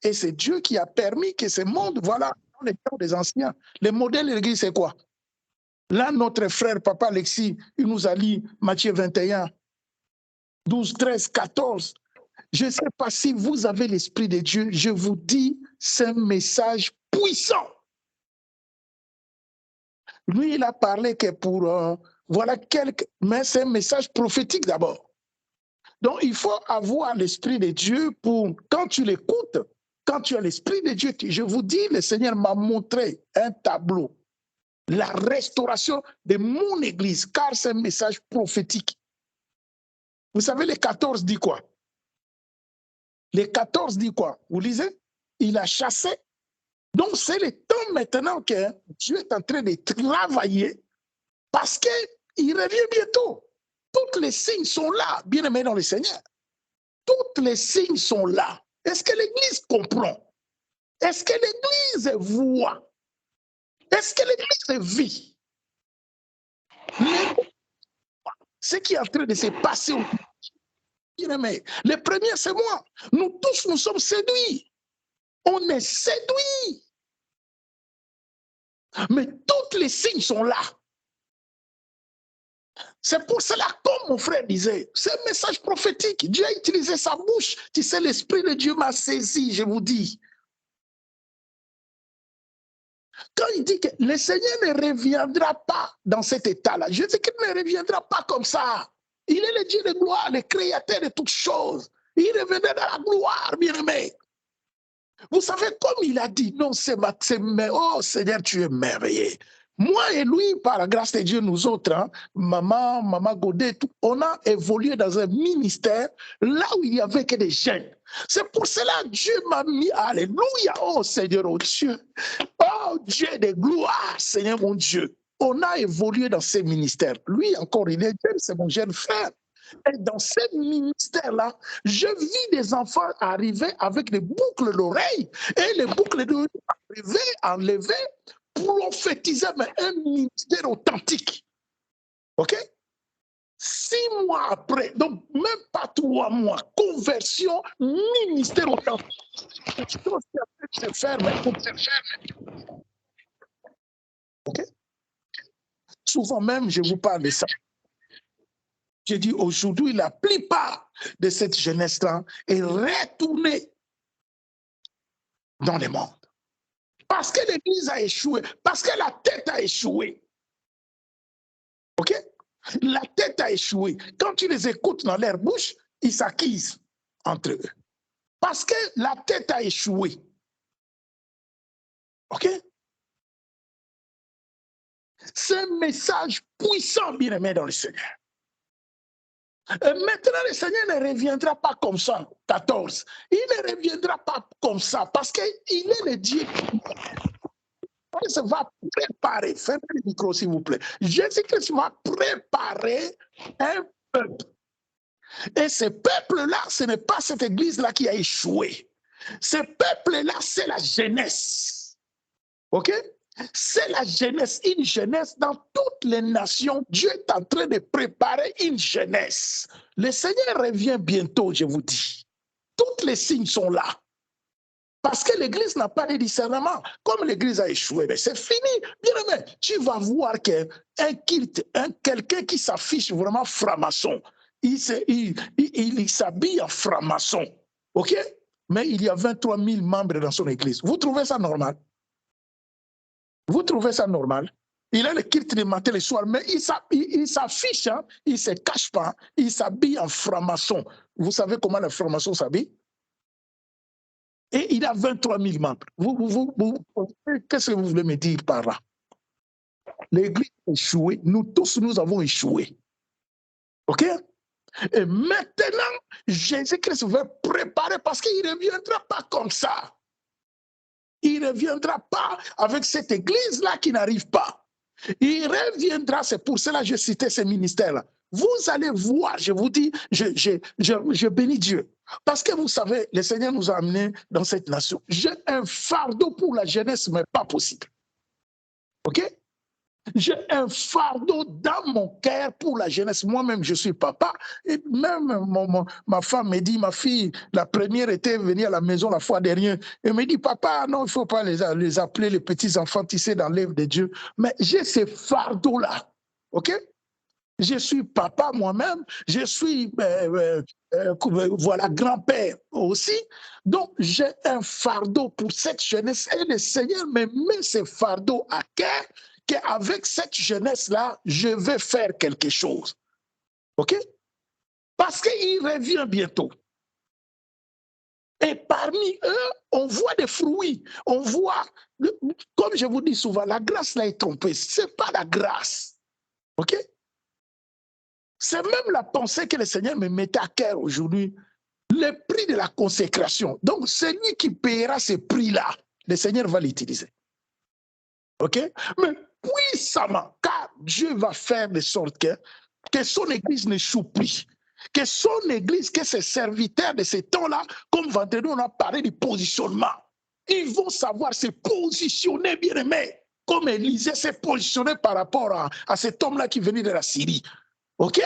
S2: et c'est Dieu qui a permis que ce monde, voilà, dans les temps des anciens, le modèle de l'église, c'est quoi? Là, notre frère, papa Alexis, il nous a lu Matthieu 21, 12, 13, 14. Je ne sais pas si vous avez l'Esprit de Dieu, je vous dis, c'est un message puissant. Lui, il a parlé que pour, voilà, mais c'est un message prophétique d'abord. Donc, il faut avoir l'Esprit de Dieu pour, quand tu l'écoutes, quand tu as l'Esprit de Dieu, je vous dis, le Seigneur m'a montré un tableau, la restauration de mon église, car c'est un message prophétique. Vous savez, les 14 dit quoi? Les 14 dit quoi? Vous lisez? Il a chassé. Donc, c'est le temps maintenant que Dieu est en train de travailler parce qu'il revient bientôt. Tous les signes sont là, bien aimés dans le Seigneur. Tous les signes sont là. Est-ce que l'Église comprend? Est-ce que l'Église voit? Est-ce que l'Église vit ce qui est en train de se passer au bien-aimé? Le premier, c'est moi. Nous tous, nous sommes séduits. On est séduits. Mais tous les signes sont là. C'est pour cela, comme mon frère disait, c'est un message prophétique. Dieu a utilisé sa bouche. Tu sais, l'Esprit de Dieu m'a saisi, je vous dis. Quand il dit que le Seigneur ne reviendra pas dans cet état-là, je dis qu'il ne reviendra pas comme ça. Il est le Dieu de gloire, le créateur de toutes choses. Il reviendra dans la gloire, bien-aimé. Vous savez, comme il a dit, non, oh Seigneur, tu es merveilleux. Moi et lui, par la grâce de Dieu, nous autres, hein, maman Godet, tout, on a évolué dans un ministère là où il n'y avait que des jeunes. C'est pour cela que Dieu m'a mis, alléluia, oh Seigneur, oh Dieu, oh Dieu de gloire, Seigneur mon Dieu. On a évolué dans ces ministères. Lui encore, il est jeune, c'est mon jeune frère. Et dans ces ministères-là, je vis des enfants arriver avec des boucles d'oreilles et les boucles d'oreilles arriver, enlevées, prophétiser, mais un ministère authentique. OK? 6 mois après, donc même pas 3 mois, conversion, ministère authentique. Je pense qu'il y a se faire, mais pour se faire. OK? Souvent même, je vous parle de ça. Je dis aujourd'hui, la plupart de cette jeunesse-là est retournée dans le monde. Parce que l'Église a échoué, parce que la tête a échoué. OK? La tête a échoué. Quand tu les écoutes dans leur bouche, ils s'acquisent entre eux. Parce que la tête a échoué. OK? C'est un message puissant, bien-aimé dans le Seigneur. Et maintenant, le Seigneur ne reviendra pas comme ça, 14. Il ne reviendra pas comme ça, parce qu'il est le Dieu. Il va préparer, fermez le micro s'il vous plaît. Jésus-Christ va préparer un peuple. Et ce peuple-là, ce n'est pas cette église-là qui a échoué. Ce peuple-là, c'est la jeunesse. OK? C'est la jeunesse, une jeunesse dans toutes les nations. Dieu est en train de préparer une jeunesse. Le Seigneur revient bientôt, je vous dis. Tous les signes sont là. Parce que l'Église n'a pas de discernement. Comme l'Église a échoué, ben c'est fini. Bien aimé, tu vas voir qu'un culte, quelqu'un qui s'affiche vraiment franc-maçon, il s'habille en franc-maçon. OK? Mais il y a 23 000 membres dans son Église. Vous trouvez ça normal? Vous trouvez ça normal? Il a le culte de matin et le soir, mais il s'affiche, hein? Il ne se cache pas, il s'habille en franc-maçon. Vous savez comment le franc-maçon s'habille? Et il a 23 000 membres. Qu'est-ce que vous voulez me dire par là? L'Église a échoué. Nous tous, nous avons échoué. OK? Et maintenant, Jésus-Christ va préparer parce qu'il ne reviendra pas comme ça. Il ne reviendra pas avec cette Église-là qui n'arrive pas. Il reviendra, c'est pour cela que je citais ce ministère-là. Vous allez voir, je vous dis, je bénis Dieu. Parce que vous savez, le Seigneur nous a amenés dans cette nation. J'ai un fardeau pour la jeunesse, mais pas possible. OK? J'ai un fardeau dans mon cœur pour la jeunesse. Moi-même, je suis papa. Et même ma femme me dit, ma fille, la première était venue à la maison la fois dernière. Elle me dit, papa, non, il ne faut pas les appeler les petits-enfants tissés dans l'œuvre de Dieu. Mais j'ai ce fardeau-là. OK? Je suis papa moi-même. Je suis, voilà, grand-père aussi. Donc, j'ai un fardeau pour cette jeunesse. Et le Seigneur me met ce fardeau à cœur. Qu'avec cette jeunesse-là, je vais faire quelque chose. OK? Parce qu'il revient bientôt. Et parmi eux, on voit des fruits. On voit, comme je vous dis souvent, la grâce là est trompée. Ce n'est pas la grâce. OK? C'est même la pensée que le Seigneur me mettait à cœur aujourd'hui. Le prix de la consécration. Donc, celui qui paiera ce prix-là, le Seigneur va l'utiliser. OK? Mais puissamment, car Dieu va faire de sorte que son Église n'échoue plus. Que son Église, que ses serviteurs de ce temps-là, comme vendredi, on a parlé du positionnement. Ils vont savoir se positionner, bien aimés. comme Élisée s'est positionné par rapport à cet homme-là qui venait de la Syrie. OK?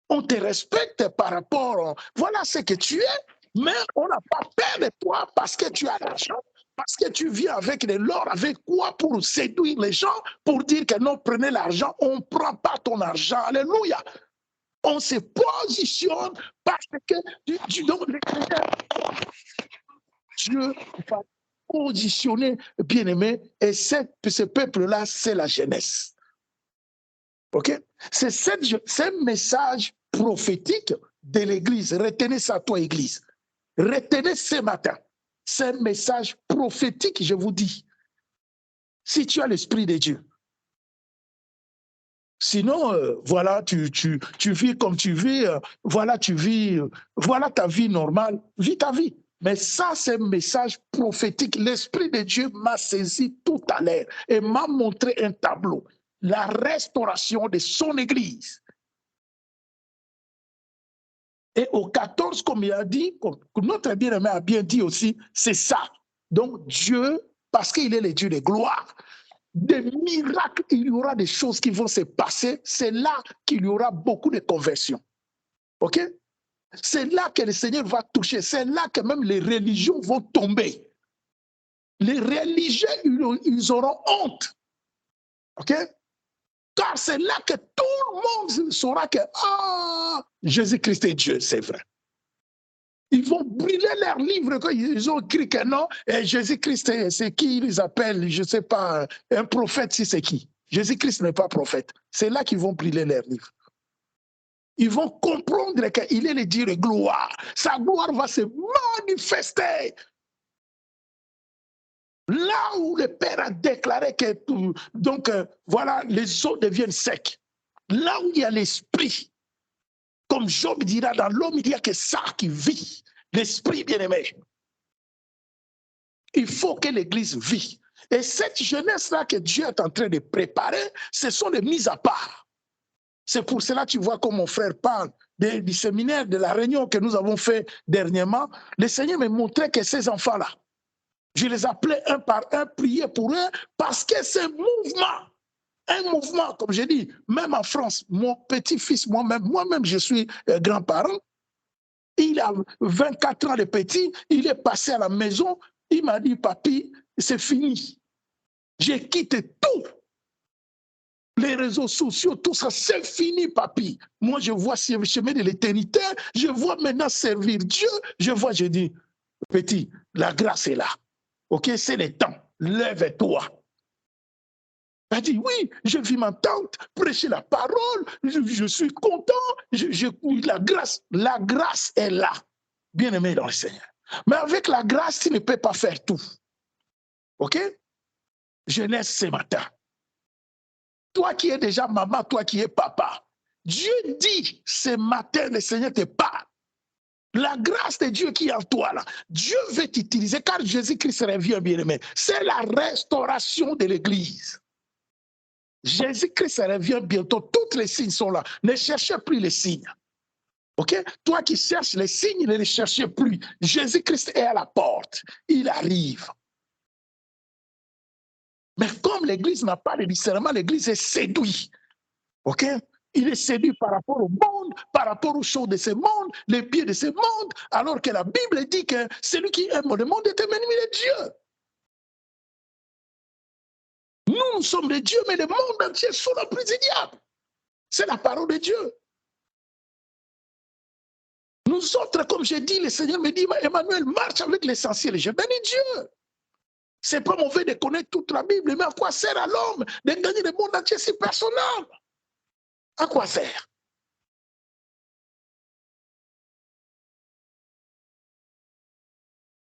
S2: On te respecte par rapport, voilà ce que tu es, mais on n'a pas peur de toi parce que tu as l'argent, parce que tu viens avec de l'or, avec quoi pour séduire les gens, pour dire que non, prenez l'argent, on ne prend pas ton argent. Alléluia. On se positionne parce que donc, Dieu va positionner, bien aimé, et ce peuple-là, c'est la jeunesse. OK? C'est un message prophétique de l'Église. Retenez ça, toi, Église. Retenez ce matin. C'est un message prophétique, je vous dis. Si tu as l'Esprit de Dieu. Sinon, voilà, tu vis comme tu vis, voilà, tu vis, voilà ta vie normale, vis ta vie. Mais ça, c'est un message prophétique. L'Esprit de Dieu m'a saisi tout à l'heure et m'a montré un tableau. La restauration de son Église. Et au 14, comme il a dit, comme notre bien-aimé a bien dit aussi, c'est ça. Donc Dieu, parce qu'il est le Dieu de gloire, des miracles, il y aura des choses qui vont se passer. C'est là qu'il y aura beaucoup de conversions. OK? C'est là que le Seigneur va toucher. C'est là que même les religions vont tomber. Les religieux, ils auront honte. OK? Car c'est là que tout le monde saura que Jésus-Christ est Dieu, c'est vrai. Ils vont brûler leurs livres quand ils ont écrit que non, Jésus-Christ, c'est qui ils appellent, je ne sais pas, un prophète, si c'est qui. Jésus-Christ n'est pas prophète. C'est là qu'ils vont brûler leurs livres. Ils vont comprendre qu'il est le Dieu de gloire. Sa gloire va se manifester. Là où le Père a déclaré que donc voilà, les eaux deviennent secs. Là où il y a l'esprit, comme Job dira, dans l'homme, il n'y a que ça qui vit. L'esprit bien-aimé. Il faut que l'Église vit. Et cette jeunesse-là que Dieu est en train de préparer, ce sont des mises à part. C'est pour cela que tu vois comme mon frère parle du séminaire, de la réunion que nous avons fait dernièrement. Le Seigneur me montrait que ces enfants-là, je les appelais un par un, prier pour eux, parce que c'est un mouvement, comme je dis, même en France, mon petit-fils, moi-même, je suis grand-parent, il a 24 ans de petit, il est passé à la maison, il m'a dit, papi, c'est fini. J'ai quitté tout. Les réseaux sociaux, tout ça, c'est fini, papi. Moi, je vois sur le chemin de l'éternité, je vois maintenant servir Dieu, je dis, petit, la grâce est là. OK, c'est le temps, lève-toi. Il a dit, oui, je vis ma tante, prêcher la parole, je suis content, la grâce est là. Bien-aimé dans le Seigneur. Mais avec la grâce, tu ne peux pas faire tout. OK? Jeunesse ce matin. Toi qui es déjà maman, toi qui es papa, Dieu dit ce matin, le Seigneur te parle. La grâce de Dieu qui est en toi, là, Dieu veut t'utiliser car Jésus-Christ revient, bien-aimé. C'est la restauration de l'Église. Jésus-Christ revient bientôt, tous les signes sont là. Ne cherchez plus les signes. OK? Toi qui cherches les signes, ne les cherchez plus. Jésus-Christ est à la porte. Il arrive. Mais comme l'Église n'a pas de discernement, l'Église est séduite. OK? Il est séduit par rapport au monde, par rapport aux choses de ce monde, les pieds de ce monde, alors que la Bible dit que celui qui aime le monde est un ennemi de Dieu. Nous sommes des dieux, mais le monde entier est sous l'emprise du diable. C'est la parole de Dieu. Nous autres, comme j'ai dit, le Seigneur me dit, Emmanuel, marche avec l'essentiel. Je bénis Dieu. Ce n'est pas mauvais de connaître toute la Bible, mais à quoi sert à l'homme de gagner le monde entier si personne n'a? À quoi sert?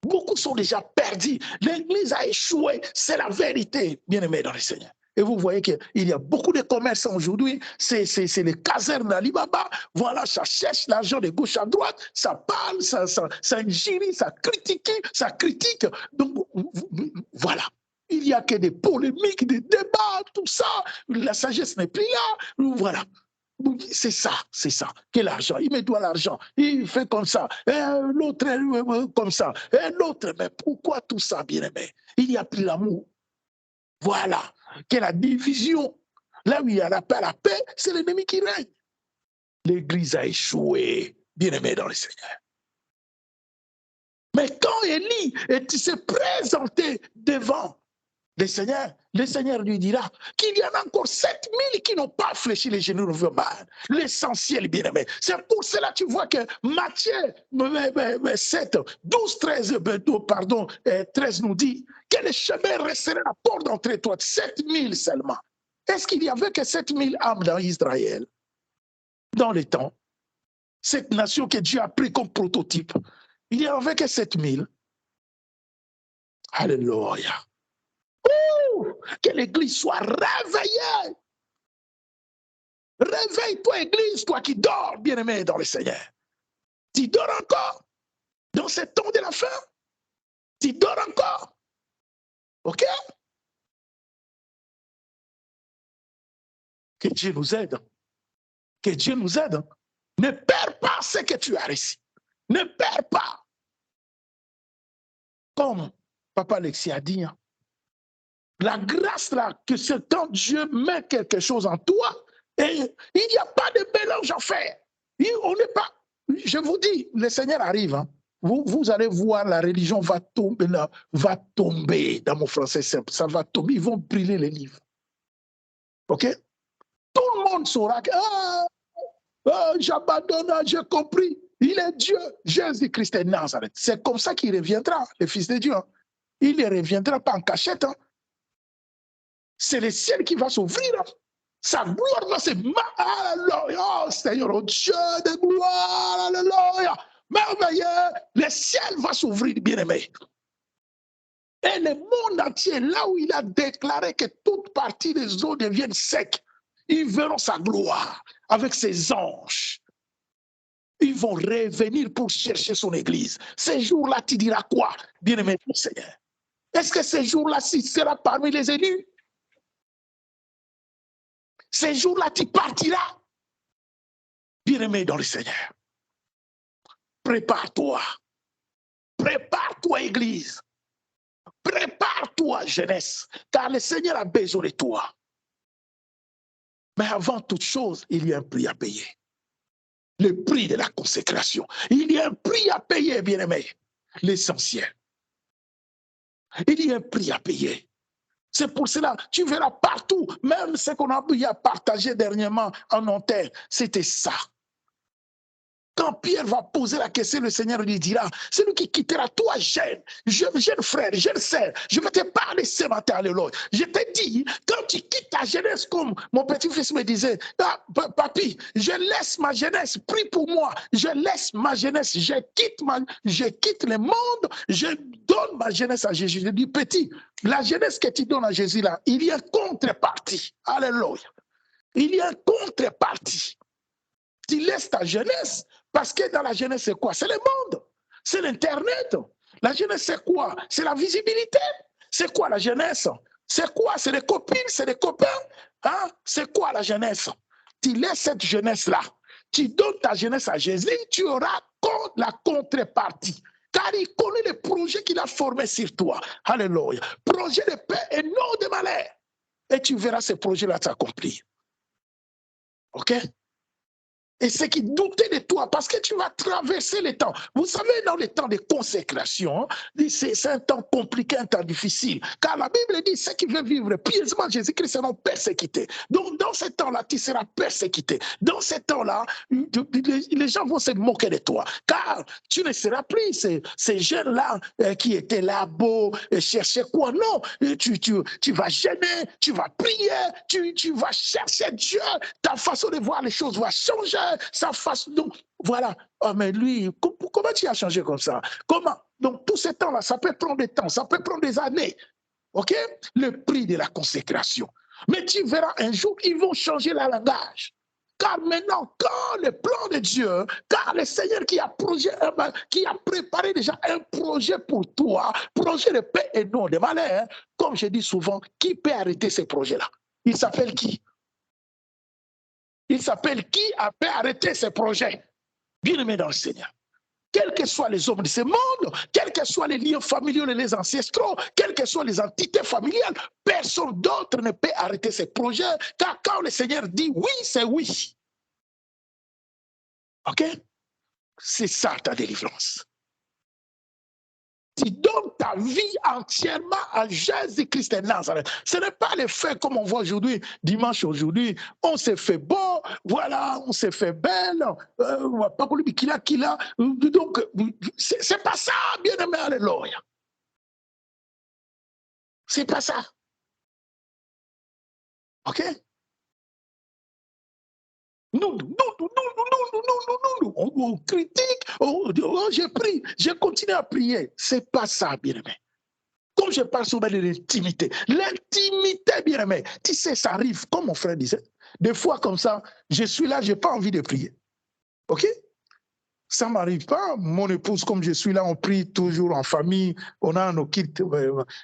S2: Beaucoup sont déjà perdus. L'Église a échoué. C'est la vérité, bien-aimés dans le Seigneur. Et vous voyez qu'il y a beaucoup de commerçants aujourd'hui. C'est les casernes d'Alibaba. Voilà, ça cherche l'argent de gauche à droite. Ça parle, ça injurie, ça critique. Donc, voilà. Il n'y a que des polémiques, des débats, tout ça. La sagesse n'est plus là. Voilà. C'est ça. Quel argent? Il me doit l'argent. Il fait comme ça. L'autre, comme ça. L'autre, mais pourquoi tout ça, bien-aimé? Il n'y a plus l'amour. Voilà, que la division, là où il y a la paix, c'est l'ennemi qui règne. L'Église a échoué, bien-aimé dans le Seigneur. Mais quand Élie s'est présenté devant le Seigneur lui dira qu'il y en a encore 7000 qui n'ont pas fléchi les genoux vers Baal. L'essentiel, bien-aimé. C'est pour cela que tu vois que Matthieu 7, 12, 13, 13 nous dit que le chemin resterait la porte d'entrée, toi, 7000 seulement. Est-ce qu'il n'y avait que 7000 âmes dans Israël? Dans les temps, cette nation que Dieu a pris comme prototype, il n'y avait que 7000. Alléluia. Que l'Église soit réveillée. Réveille-toi, Église, toi qui dors, bien-aimé dans le Seigneur. Tu dors encore dans ce temps de la fin? Tu dors encore? OK? Que Dieu nous aide. Que Dieu nous aide. Ne perds pas ce que tu as réussi. Ne perds pas. Comme Papa Alexis a dit, la grâce là, que ce temps Dieu met quelque chose en toi, et il n'y a pas de mélange à faire. On n'est pas, je vous dis, le Seigneur arrive. Hein. Vous allez voir, la religion va tomber, dans mon français simple, ça va tomber, ils vont brûler les livres. OK? Tout le monde saura que j'abandonne, j'ai compris. Il est Dieu, Jésus-Christ est Nazareth. C'est comme ça qu'il reviendra, le Fils de Dieu. Hein. Il ne reviendra pas en cachette. Hein. C'est le ciel qui va s'ouvrir. Hein. Sa gloire va se... Alléluia, oh Seigneur, oh Dieu de gloire, alléluia. Merveilleux, le ciel va s'ouvrir, bien-aimé. Et le monde entier, là où il a déclaré que toute partie des eaux deviennent secs, ils verront sa gloire avec ses anges. Ils vont revenir pour chercher son église. Ces jours-là, tu diras quoi, bien-aimé du Seigneur? Est-ce que ces jours-là, tu seras parmi les élus? Ces jours-là, tu partiras, bien-aimé dans le Seigneur. Prépare-toi. Prépare-toi, Église. Prépare-toi, jeunesse, car le Seigneur a besoin de toi. Mais avant toute chose, il y a un prix à payer. Le prix de la consécration. Il y a un prix à payer, bien-aimé. L'essentiel. Il y a un prix à payer. C'est pour cela, tu verras partout, même ce qu'on a partagé dernièrement en Ontaire, c'était ça. Quand Pierre va poser la question, le Seigneur lui dira, celui qui quittera toi, jeune frère, jeune sœur, je vais te parler ce matin, alléluia. Je te dis, quand tu quittes ta jeunesse, comme mon petit-fils me disait, ah, papi, je laisse ma jeunesse, prie pour moi, je laisse ma jeunesse, je quitte le monde, je donne ma jeunesse à Jésus. Je dis, petit, la jeunesse que tu donnes à Jésus là, il y a une contrepartie, alléluia. Il y a une contrepartie. Tu laisses ta jeunesse, parce que dans la jeunesse, c'est quoi? C'est le monde, c'est l'Internet. La jeunesse, c'est quoi? C'est la visibilité. C'est quoi la jeunesse? C'est quoi? C'est les copines, c'est les copains. Hein? C'est quoi la jeunesse? Tu laisses cette jeunesse-là. Tu donnes ta jeunesse à Jésus, tu auras la contrepartie. Car il connaît les projets qu'il a formés sur toi. Alléluia. Projet de paix et non de malheur. Et tu verras ces projets-là s'accomplir. OK? Et ceux qui doutaient de toi, parce que tu vas traverser les temps. Vous savez, dans les temps de consécration, c'est un temps compliqué, un temps difficile. Car la Bible dit, ceux qui veulent vivre pieusement Jésus-Christ seront persécutés. Donc, dans ce temps-là, tu seras persécuté. Dans ce temps-là, les gens vont se moquer de toi. Car tu ne seras plus ces jeunes-là qui étaient là, beaux, chercher quoi. Non, tu vas gêner, tu vas prier, tu vas chercher Dieu. Ta façon de voir les choses va changer. Sa face, donc voilà. Oh, mais lui, comment tu as changé comme ça? Comment? Donc tout ce temps-là, ça peut prendre du temps, ça peut prendre des années. OK? Le prix de la consécration. Mais tu verras un jour, ils vont changer le langage. Car maintenant, quand le plan de Dieu, car le Seigneur qui a préparé déjà un projet pour toi, projet de paix et non de malheur, comme je dis souvent, qui peut arrêter ces projets-là? Il s'appelle qui? Il s'appelle qui a pu arrêter ces projets? Bien-aimé dans le Seigneur. quels que soient les hommes de ce monde, quels que soient les liens familiaux et les ancestraux, quelles que soient les entités familiales, personne d'autre ne peut arrêter ces projets, car quand le Seigneur dit oui, c'est oui. OK? C'est ça ta délivrance. Tu donnes ta vie entièrement à Jésus-Christ de Nazareth. Ce n'est pas le fait comme on voit aujourd'hui, dimanche aujourd'hui, on s'est fait beau, voilà, on s'est fait belle, pas pour lui, qu'il a. Donc, c'est pas ça, bien aimé, alléluia. C'est pas ça. OK? Nous, on critique, j'ai prié, j'ai continué à prier. C'est pas ça, bien aimé. Comme je parle souvent de l'intimité. L'intimité, bien aimé. Tu sais, ça arrive, comme mon frère disait. Des fois, comme ça, je suis là, je n'ai pas envie de prier. OK? Ça ne m'arrive pas. Mon épouse, comme je suis là, on prie toujours en famille. On a nos kits.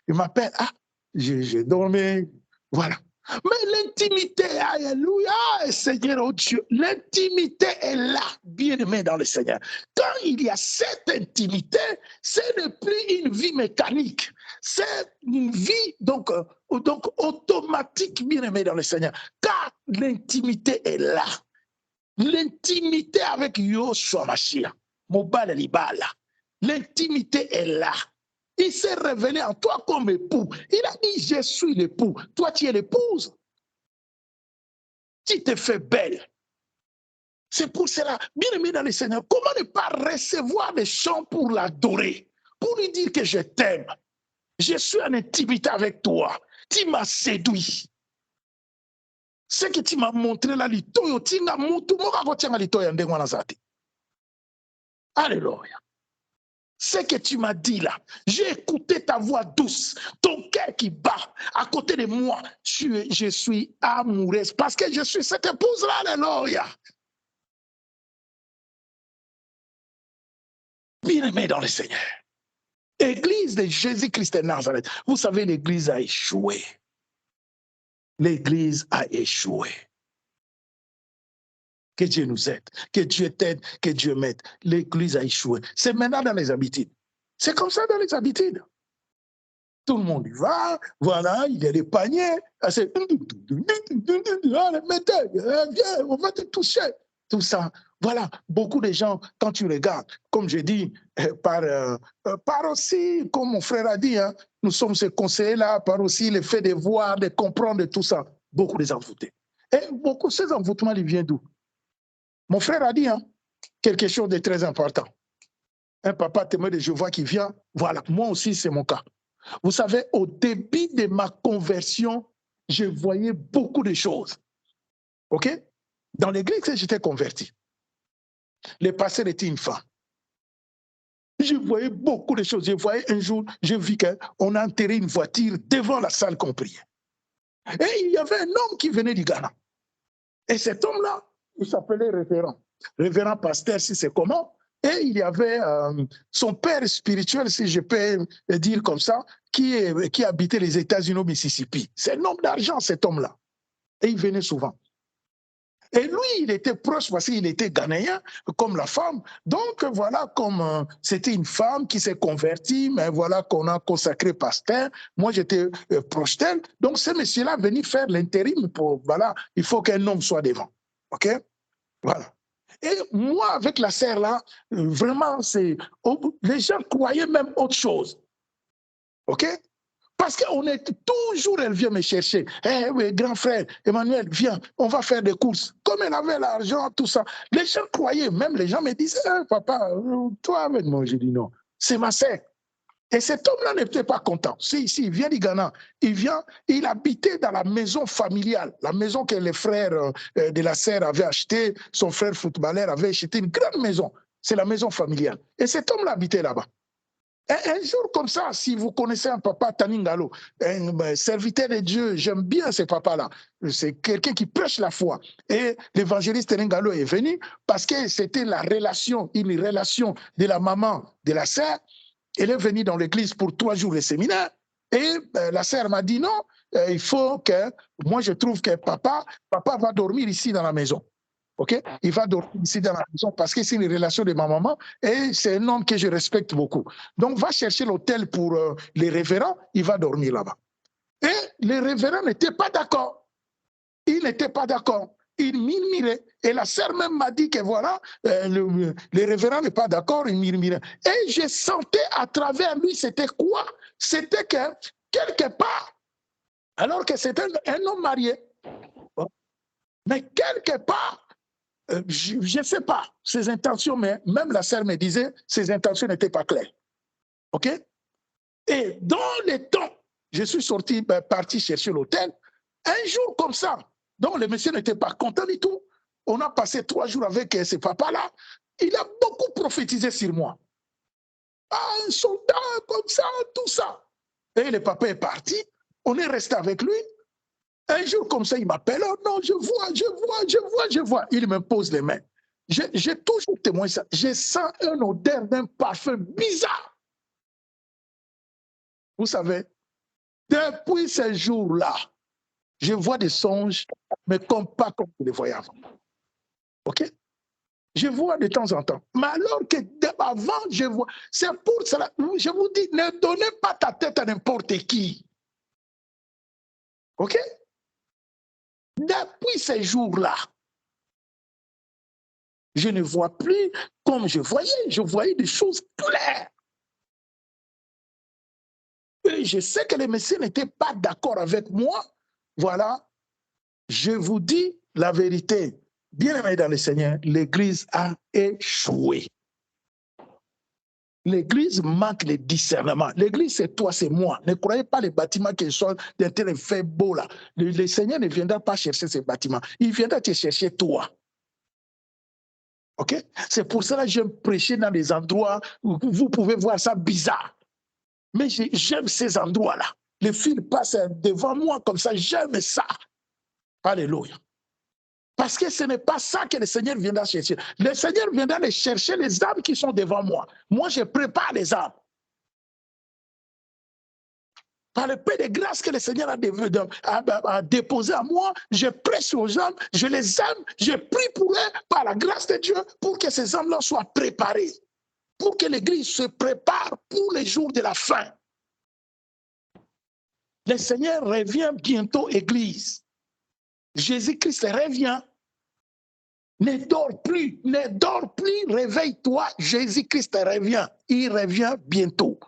S2: Il m'appelle. Ah, j'ai dormi. Voilà. Mais l'intimité, alléluia, Seigneur, oh Dieu, l'intimité est là, bien aimé dans le Seigneur. Quand il y a cette intimité, ce n'est plus une vie mécanique, c'est une vie donc automatique, bien aimé dans le Seigneur. Car l'intimité est là. L'intimité avec Yoshua Mashiach, Mobile Libala, l'intimité est là. Il s'est révélé en toi comme époux. Il a dit, je suis l'époux. Toi, tu es l'épouse. Tu te fais belle. C'est pour cela, bien aimé dans le Seigneur, comment ne pas recevoir des chants pour l'adorer, pour lui dire que je t'aime. Je suis en intimité avec toi. Tu m'as séduit. Ce que tu m'as montré là, alléluia. Ce que tu m'as dit là, j'ai écouté ta voix douce, ton cœur qui bat à côté de moi. Je suis amoureuse parce que je suis cette épouse-là, alléluia. Bien-aimé dans le Seigneur. Église de Jésus-Christ de Nazareth. Vous savez, l'église a échoué. L'église a échoué. Que Dieu nous aide, que Dieu t'aide, que Dieu m'aide. L'église a échoué. C'est maintenant dans les habitudes. C'est comme ça dans les habitudes. Tout le monde y va, voilà, il y a des paniers. C'est mettez, viens, on va te toucher. Tout ça. Voilà, beaucoup de gens, quand tu regardes, comme je dis, par aussi, comme mon frère a dit, hein, nous sommes ces conseillers-là, par aussi le fait de voir, de comprendre tout ça. Beaucoup des envoûtés. Et beaucoup de ces envoûtements, ils viennent d'où? Mon frère a dit hein, quelque chose de très important. Un papa témoin de Jéhovah qui vient, voilà, moi aussi c'est mon cas. Vous savez, au début de ma conversion, je voyais beaucoup de choses. OK? Dans l'église, j'étais converti. Le pasteur était une femme. Je voyais beaucoup de choses. Je voyais un jour, j'ai vu qu'on a enterré une voiture devant la salle qu'on priait. Et il y avait un homme qui venait du Ghana. Et cet homme-là, il s'appelait révérend. Révérend pasteur, si c'est comment. Et il y avait son père spirituel, si je peux le dire comme ça, qui habitait les États-Unis au Mississippi. C'est un homme d'argent, cet homme-là. Et il venait souvent. Et lui, il était proche parce qu'il était ghanéen, comme la femme. Donc, voilà, comme c'était une femme qui s'est convertie, mais voilà qu'on a consacré pasteur. Moi, j'étais proche d'elle. Donc, ce monsieur-là venu faire l'intérim pour, voilà, il faut qu'un homme soit devant. OK? Voilà. Et moi, avec la sœur là, vraiment, les gens croyaient même autre chose. OK? Parce qu'on est toujours, elle vient me chercher. Eh oui, grand frère, Emmanuel, viens, on va faire des courses. Comme elle avait l'argent, tout ça. Les gens croyaient, même les gens me disaient, eh, papa, toi avec moi, j'ai dit non, c'est ma sœur. Et cet homme-là n'était pas content. Il vient du Ghana. Il habitait dans la maison familiale, la maison que les frères de la sœur avaient acheté, son frère footballeur avait acheté une grande maison. C'est la maison familiale. Et cet homme-là habitait là-bas. Et un jour comme ça, si vous connaissez un papa Taningalo, un serviteur de Dieu, j'aime bien ce papa-là. C'est quelqu'un qui prêche la foi. Et l'évangéliste Taningalo est venu parce que c'était une relation de la maman de la sœur. Elle est venue dans l'église pour 3 jours de séminaire et la sœur m'a dit non, il faut que, moi je trouve que papa va dormir ici dans la maison. Ok? Il va dormir ici dans la maison parce que c'est une relation de ma maman et c'est un homme que je respecte beaucoup. Donc, va chercher l'hôtel pour les révérends, il va dormir là-bas. Et les révérends n'étaient pas d'accord. Ils n'étaient pas d'accord. Ils murmuraient. Et la sœur même m'a dit que voilà, les révérends n'est pas d'accord, ils murmuraient. Et je sentais à travers lui, c'était quoi? C'était que quelque part, alors que c'était un homme marié, mais quelque part, je ne sais pas ses intentions, mais même la sœur me disait ses intentions n'étaient pas claires. OK? Et dans les temps, je suis sorti, parti chercher l'hôtel. Un jour comme ça, donc le monsieur n'était pas content du tout. On a passé 3 jours avec ce papa-là. Il a beaucoup prophétisé sur moi. Ah, un soldat comme ça, tout ça. Et le papa est parti. On est resté avec lui. Un jour comme ça, il m'appelle. Oh non, je vois. Il me pose les mains. J'ai toujours témoigné ça. Je sens une odeur d'un parfum bizarre. Vous savez, depuis ce jour-là, je vois des songes, mais pas comme je les voyais avant. OK? Je vois de temps en temps. Mais alors que avant, je vois. C'est pour cela, je vous dis, ne donnez pas ta tête à n'importe qui. OK? Depuis ces jours-là, je ne vois plus comme je voyais des choses claires. Et je sais que les messieurs n'étaient pas d'accord avec moi. Voilà, je vous dis la vérité. Bien-aimés dans le Seigneur, l'Église a échoué. L'Église manque le discernement. L'Église, c'est toi, c'est moi. Ne croyez pas les bâtiments qui sont d'intérêt fait beau là. Le Seigneur ne viendra pas chercher ces bâtiments. Il viendra te chercher toi. OK? C'est pour cela que j'aime prêcher dans des endroits où vous pouvez voir ça bizarre. Mais j'aime ces endroits-là. Les fils passent devant moi comme ça. J'aime ça. Alléluia. Parce que ce n'est pas ça que le Seigneur viendra chercher. Le Seigneur viendra aller chercher les âmes qui sont devant moi. Moi, je prépare les âmes. Par le peu de grâce que le Seigneur a déposé à moi, je presse aux âmes, je les aime, je prie pour eux par la grâce de Dieu pour que ces âmes-là soient préparées, pour que l'Église se prépare pour les jours de la fin. Le Seigneur revient bientôt, Église. Jésus-Christ revient. Ne dors plus, réveille-toi, Jésus-Christ revient. Il revient bientôt.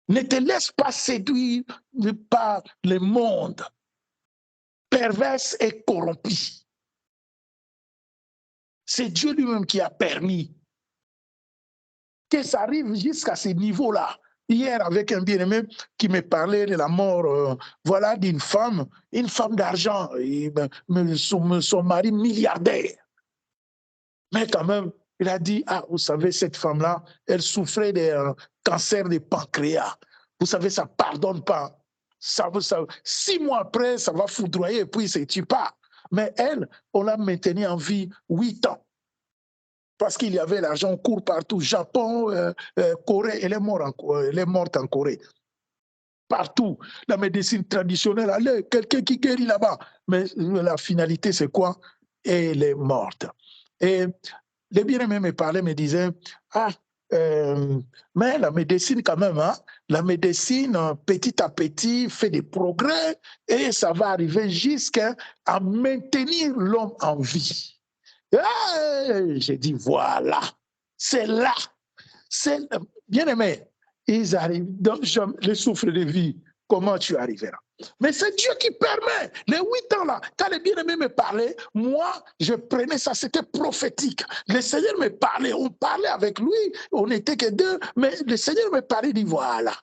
S2: Ne te laisse pas séduire par le monde pervers et corrompu. C'est Dieu lui-même qui a permis que ça arrive jusqu'à ce niveau-là. Hier, avec un bien-aimé qui me parlait de la mort voilà, d'une femme, une femme d'argent, son mari milliardaire. Mais quand même, il a dit, ah, vous savez, cette femme-là, elle souffrait d'un cancer de pancréas. Vous savez, ça ne pardonne pas. 6 mois après, ça va foudroyer et puis ça ne tue pas. Mais elle, on l'a maintenue en vie 8 ans. Parce qu'il y avait l'argent court partout. Japon, Corée, elle est morte en Corée. Partout. La médecine traditionnelle, allez, quelqu'un qui guérit là-bas. Mais la finalité, c'est quoi? Elle est morte. Et les bien-aimés me parlaient, me disaient, ah, mais la médecine quand même, hein, la médecine petit à petit fait des progrès et ça va arriver jusqu'à maintenir l'homme en vie. J'ai dit, voilà, c'est là. Bien-aimé, ils arrivent, donc le souffle de vie, comment tu arriveras? Mais c'est Dieu qui permet. Les 8 ans là, quand les bien-aimés me parlaient, moi, je prenais ça, c'était prophétique. Le Seigneur me parlait, on parlait avec lui, on n'était que 2, mais le Seigneur me parlait, il dit voilà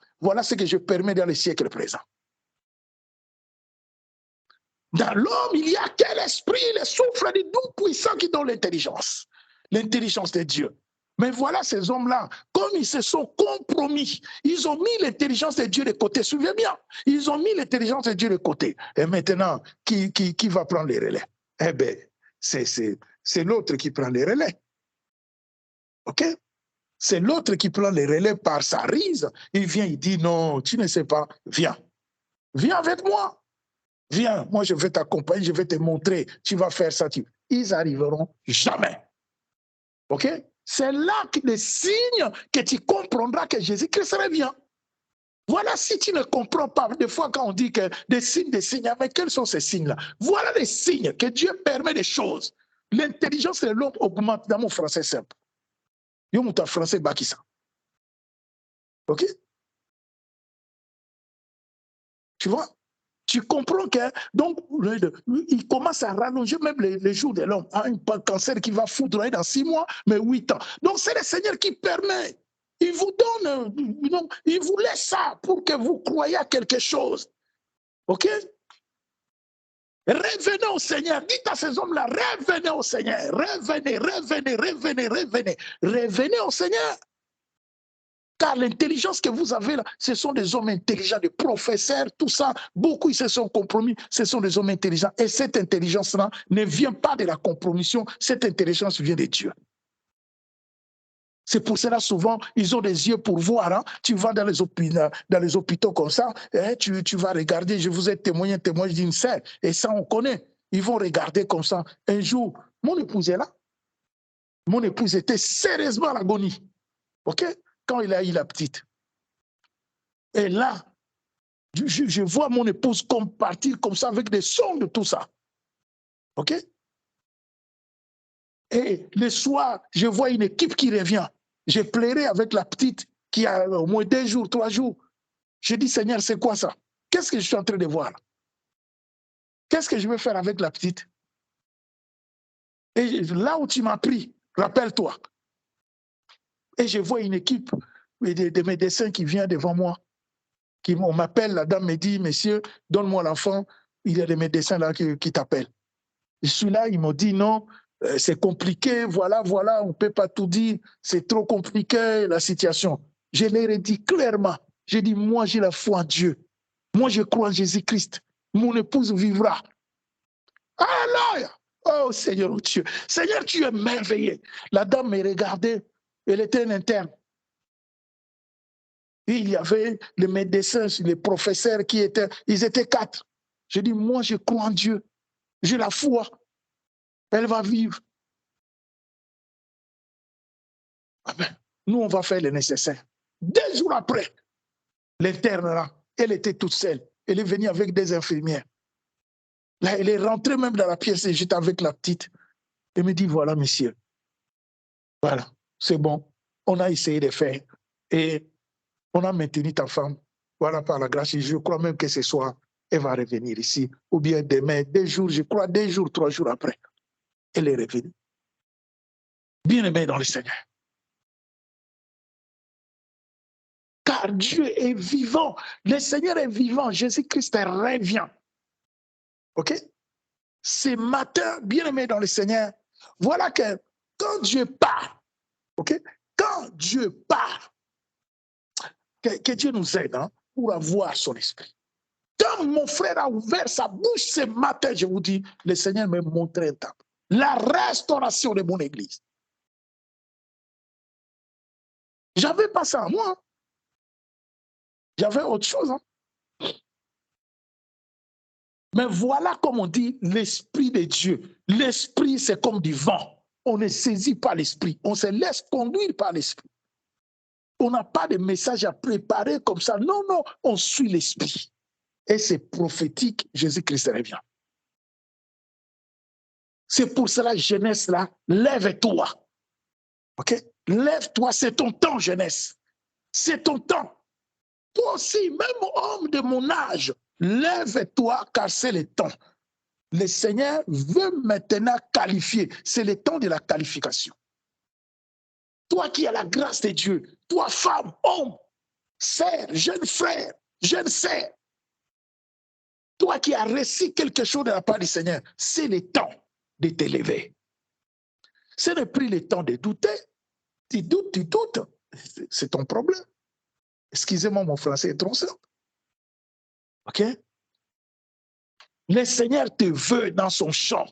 S2: ce que je permets dans le siècle présent. Dans l'homme, il y a quel esprit, le souffle du doux puissant qui donne l'intelligence de Dieu. Mais voilà ces hommes-là, comme ils se sont compromis, ils ont mis l'intelligence de Dieu de côté. Souvenez bien, ils ont mis l'intelligence de Dieu de côté. Et maintenant, qui va prendre les relais? Eh bien, c'est l'autre qui prend les relais. OK? C'est l'autre qui prend les relais par sa rise. Il vient, il dit, non, tu ne sais pas, viens. Viens avec moi. Viens, moi je vais t'accompagner, je vais te montrer, tu vas faire ça. ils arriveront jamais. OK? C'est là que les signes que tu comprendras que Jésus-Christ revient. Voilà, si tu ne comprends pas, des fois quand on dit que des signes, mais quels sont ces signes-là? Voilà les signes que Dieu permet des choses. L'intelligence de l'homme augmente dans mon français simple. Yo mon français bakisa. OK? Tu vois? Tu comprends que, donc, il commence à rallonger même les jours de l'homme. Un cancer qui va foudroyer dans 6 mois, mais 8 ans. Donc, c'est le Seigneur qui permet. Il vous donne, il vous laisse ça pour que vous croyiez à quelque chose. OK? Revenez au Seigneur. Dites à ces hommes-là, revenez au Seigneur. Revenez, revenez, revenez, revenez. Revenez au Seigneur. Car l'intelligence que vous avez là, ce sont des hommes intelligents, des professeurs, tout ça. Beaucoup, ils se sont compromis. Ce sont des hommes intelligents. Et cette intelligence-là ne vient pas de la compromission. Cette intelligence vient de Dieu. C'est pour cela, souvent, ils ont des yeux pour voir. Hein. Tu vas dans les hôpitaux comme ça, hein, tu vas regarder. Je vous ai témoigné d'une sœur. Et ça, on connaît. Ils vont regarder comme ça. Un jour, mon épouse est là. Mon épouse était sérieusement à l'agonie. OK? Quand il a eu la petite. Et là, je vois mon épouse comme partir comme ça avec des sondes, tout ça. OK? Et le soir, je vois une équipe qui revient. J'ai pleuré avec la petite qui a au moins 2 jours, 3 jours. Je dis, Seigneur, c'est quoi ça? Qu'est-ce que je suis en train de voir? Qu'est-ce que je vais faire avec la petite? Et là où tu m'as pris, rappelle-toi. Et je vois une équipe de médecins qui vient devant moi. On m'appelle, la dame me dit, monsieur, donne-moi l'enfant, il y a des médecins là qui t'appellent. Je suis là, ils m'ont dit non, c'est compliqué, voilà, on ne peut pas tout dire, c'est trop compliqué la situation. Je leur ai dit clairement, j'ai dit, moi j'ai la foi en Dieu, moi je crois en Jésus-Christ, mon épouse vivra. Alléluia! Oh Seigneur, oh Dieu, Seigneur, tu es merveilleux. La dame me regardait, elle était un interne. Et il y avait les médecins, les professeurs ils étaient 4. Je dis, moi je crois en Dieu, j'ai la foi. Elle va vivre. Ah ben, nous, on va faire le nécessaire. 2 jours après, l'interne là, elle était toute seule. Elle est venue avec des infirmières. Là, elle est rentrée même dans la pièce et j'étais avec la petite. Elle me dit, voilà, monsieur. Voilà, c'est bon. On a essayé de faire. Et on a maintenu ta femme. Voilà, par la grâce. Je crois même que ce soir, elle va revenir ici. Ou bien demain, 2 jours, je crois, 2 jours, 3 jours après. Elle est revenue. Bien-aimée dans le Seigneur. Car Dieu est vivant. Le Seigneur est vivant. Jésus-Christ revient. OK? Ce matin, bien-aimé dans le Seigneur, voilà que quand Dieu parle, OK? Quand Dieu parle, que Dieu nous aide hein, pour avoir son esprit. Quand mon frère a ouvert sa bouche ce matin, je vous dis, le Seigneur m'a montré un temps. La restauration de mon église. J'avais pas ça à moi. Hein. J'avais autre chose. Hein. Mais voilà comme on dit l'esprit de Dieu. L'esprit, c'est comme du vent. On ne saisit pas l'esprit. On se laisse conduire par l'esprit. On n'a pas de message à préparer comme ça. Non, non, on suit l'esprit. Et c'est prophétique, Jésus-Christ revient. C'est pour cela, jeunesse là, lève-toi. OK? Lève-toi, c'est ton temps, jeunesse. C'est ton temps. Toi aussi, même homme de mon âge, lève-toi car c'est le temps. Le Seigneur veut maintenant qualifier. C'est le temps de la qualification. Toi qui as la grâce de Dieu, toi femme, homme, sœur, jeune frère, jeune sœur, toi qui as reçu quelque chose de la part du Seigneur, c'est le temps de t'élever. Ce n'est plus le temps de douter. Tu doutes. C'est ton problème. Excusez-moi, mon français est trop simple. OK? Le Seigneur te veut dans son champ.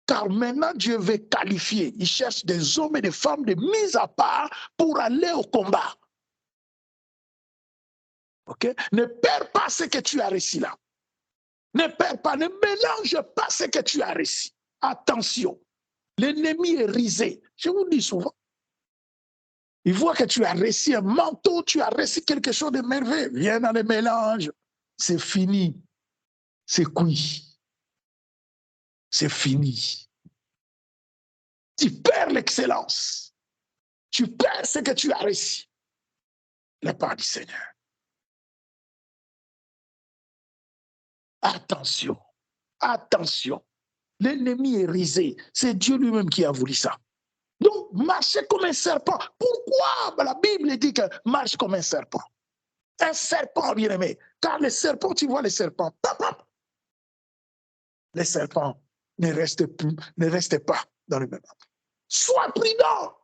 S2: Car maintenant, Dieu veut qualifier. Il cherche des hommes et des femmes de mise à part pour aller au combat. OK? Ne perds pas ce que tu as reçu là. Ne perds pas, ne mélange pas ce que tu as reçu. attention. L'ennemi est risé. Je vous dis souvent. Il voit que tu as réussi un manteau, tu as réussi quelque chose de merveilleux. Viens dans les mélanges. C'est fini. C'est cuit. C'est fini. Tu perds l'excellence. Tu perds ce que tu as réussi. La part du Seigneur. Attention. Attention. L'ennemi est risé. C'est Dieu lui-même qui a voulu ça. Donc, marchez comme un serpent. Pourquoi la Bible dit que marche comme un serpent? Un serpent, bien aimé. Car les serpents, tu vois les serpents. Les serpents ne restent pas dans le même ordre. Sois prudent.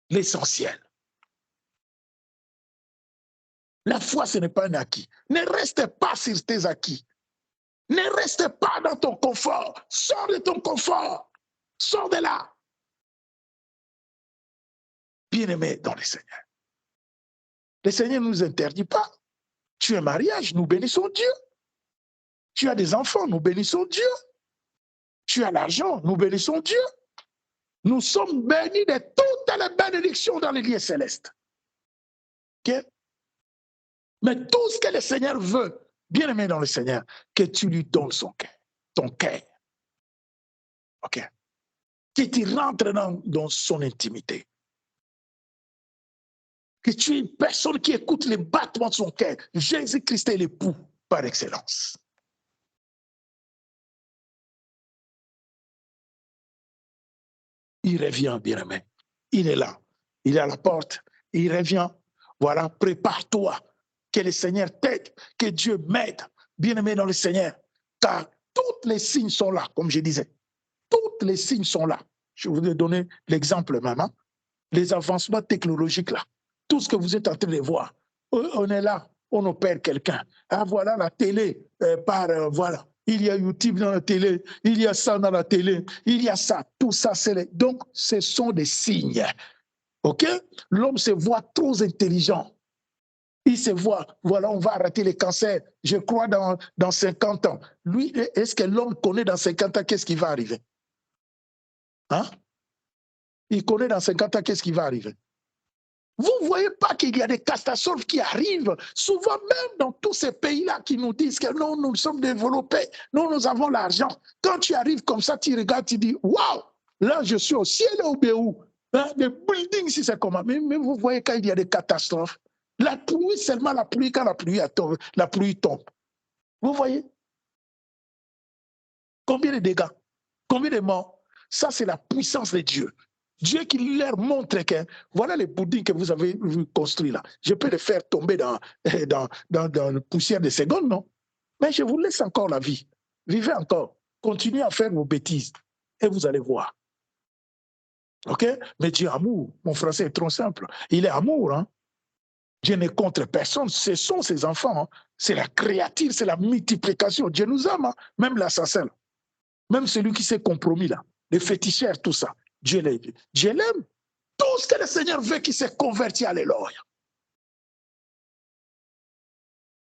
S2: L'essentiel. La foi, ce n'est pas un acquis. Ne reste pas sur tes acquis. Ne reste pas dans ton confort. Sors de ton confort. Sors de là. Bien-aimé dans le Seigneur. Le Seigneur ne nous interdit pas. Tu as un mariage, nous bénissons Dieu. Tu as des enfants, nous bénissons Dieu. Tu as l'argent, nous bénissons Dieu. Nous sommes bénis de toutes les bénédictions dans les lieux célestes. Okay? Mais tout ce que le Seigneur veut, bien aimé dans le Seigneur, que tu lui donnes son cœur, ton cœur. OK? Que tu rentres dans son intimité. Que tu es une personne qui écoute les battements de son cœur. Jésus-Christ est l'époux par excellence. Il revient, bien-aimé. Il est là. Il est à la porte. Il revient. Voilà, prépare-toi. Que le Seigneur t'aide. Que Dieu m'aide. Bien-aimé dans le Seigneur. Car tous les signes sont là, comme je disais. Tous les signes sont là. Je vous ai donné l'exemple maintenant. Les avancements technologiques là. Tout ce que vous êtes en train de voir. On est là. On opère quelqu'un. Ah, voilà la télé. Voilà. Il y a YouTube dans la télé, il y a ça dans la télé, il y a ça, tout ça, c'est les... Donc, ce sont des signes. OK? L'homme se voit trop intelligent. Il se voit, voilà, on va arrêter les cancers, je crois, dans 50 ans. Lui, est-ce que l'homme connaît dans 50 ans qu'est-ce qui va arriver? Hein? Il connaît dans 50 ans qu'est-ce qui va arriver? Vous ne voyez pas qu'il y a des catastrophes qui arrivent, souvent même dans tous ces pays-là qui nous disent que non, nous sommes développés, nous avons l'argent. Quand tu arrives comme ça, tu regardes, tu dis, waouh, là je suis au ciel au Béou. Hein, des buildings, si c'est comment. Mais vous voyez quand il y a des catastrophes, la pluie, seulement la pluie, quand la pluie tombe. Vous voyez? Combien de dégâts? Combien de morts? Ça, c'est la puissance de Dieu. Dieu qui leur montre que voilà les buildings que vous avez construits là. Je peux les faire tomber dans la poussière de secondes, non? Mais je vous laisse encore la vie. Vivez encore. Continuez à faire vos bêtises. Et vous allez voir. OK? Mais Dieu est amour. Mon français est trop simple. Il est amour. Hein? Dieu n'est contre personne. Ce sont ses enfants. Hein? C'est la créature, c'est la multiplication. Dieu nous aime. Hein? Même l'assassin. Même celui qui s'est compromis là. Les féticheurs, tout ça. Dieu l'aime. Dieu l'aime. Tout ce que le Seigneur veut qu'il s'est converti, alléluia.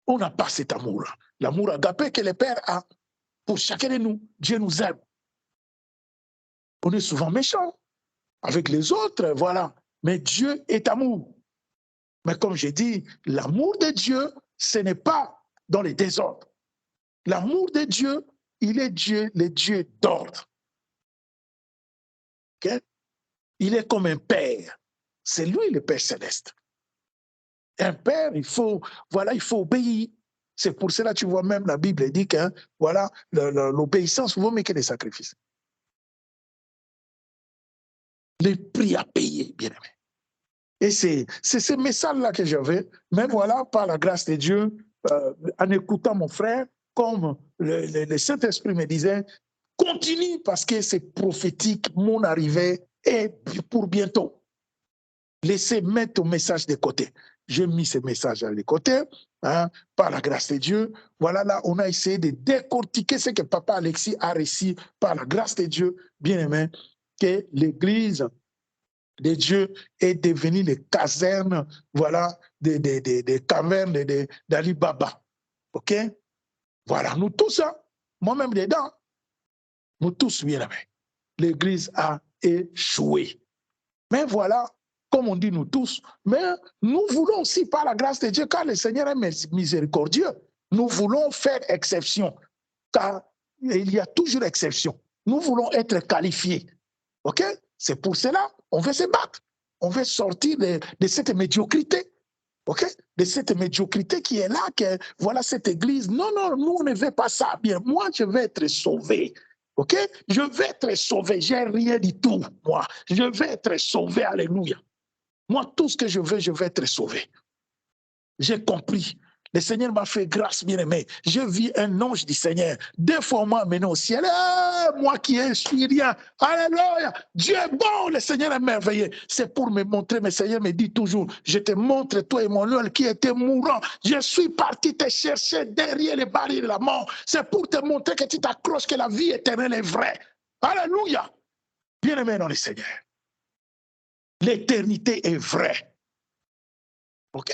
S2: On n'a pas cet amour-là. L'amour agapé que le Père a pour chacun de nous. Dieu nous aime. On est souvent méchants avec les autres, voilà. Mais Dieu est amour. Mais comme j'ai dit, l'amour de Dieu, ce n'est pas dans les désordres. L'amour de Dieu, il est Dieu, le Dieu d'ordre. Okay? Il est comme un père. C'est lui le Père céleste. Un père, il faut obéir. C'est pour cela que tu vois même la Bible dit que voilà, l'obéissance vaut mieux que les sacrifices. Les prix à payer, bien aimé. Et c'est ce message-là que j'avais. Mais voilà, par la grâce de Dieu, en écoutant mon frère, comme le Saint-Esprit me disait, continue parce que c'est prophétique, mon arrivée est pour bientôt. Laissez mettre ton message de côté. J'ai mis ce message de côté, hein, par la grâce de Dieu. Voilà, là, on a essayé de décortiquer ce que Papa Alexis a réussi par la grâce de Dieu, bien aimé, que l'Église de Dieu est devenue les casernes, voilà, des cavernes d'Ali Baba. OK? Voilà, nous tous, hein, moi-même dedans. nous tous, bien aimés, l'Église a échoué. Mais voilà, comme on dit nous tous, mais nous voulons aussi, par la grâce de Dieu, car le Seigneur est miséricordieux, nous voulons faire exception, car il y a toujours exception. Nous voulons être qualifiés. OK? C'est pour cela qu'on veut se battre. On veut sortir de cette médiocrité. OK? De cette médiocrité qui est là, que voilà cette église. Non, non, nous on ne veut pas ça. Bien, moi je vais être sauvé. OK? Je vais être sauvé. J'ai rien du tout, moi. Je vais être sauvé. Alléluia. Moi, tout ce que je vais être sauvé. J'ai compris. Le Seigneur m'a fait grâce, bien-aimé. Je vis un ange du Seigneur. 2 fois moi mené au ciel. Moi qui suis rien. Alléluia. Dieu est bon, le Seigneur est merveilleux. C'est pour me montrer, mais le Seigneur me dit toujours, je te montre, toi Emmanuel, qui était mourant. Je suis parti te chercher derrière les barrières de la mort. C'est pour te montrer que tu t'accroches, que la vie éternelle est vraie. Alléluia. Bien-aimé dans le Seigneur. L'éternité est vraie. OK?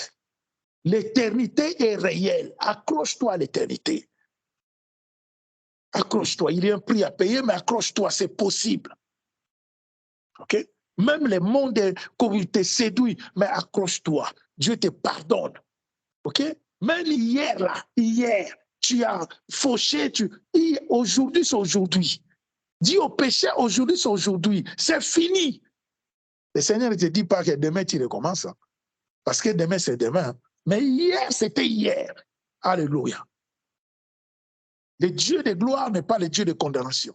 S2: L'éternité est réelle. Accroche-toi à l'éternité. Accroche-toi. Il y a un prix à payer, mais accroche-toi, c'est possible. OK? Même le monde, comme il te séduit, mais accroche-toi. Dieu te pardonne. OK? Même hier, là, hier, tu as fauché. Aujourd'hui, c'est aujourd'hui. Dis au péché, aujourd'hui, c'est aujourd'hui. C'est fini. Le Seigneur ne te dit pas que demain, tu recommences. Parce que demain, c'est demain. Mais hier, c'était hier. Alléluia. Le Dieu de gloire n'est pas le Dieu de condamnation.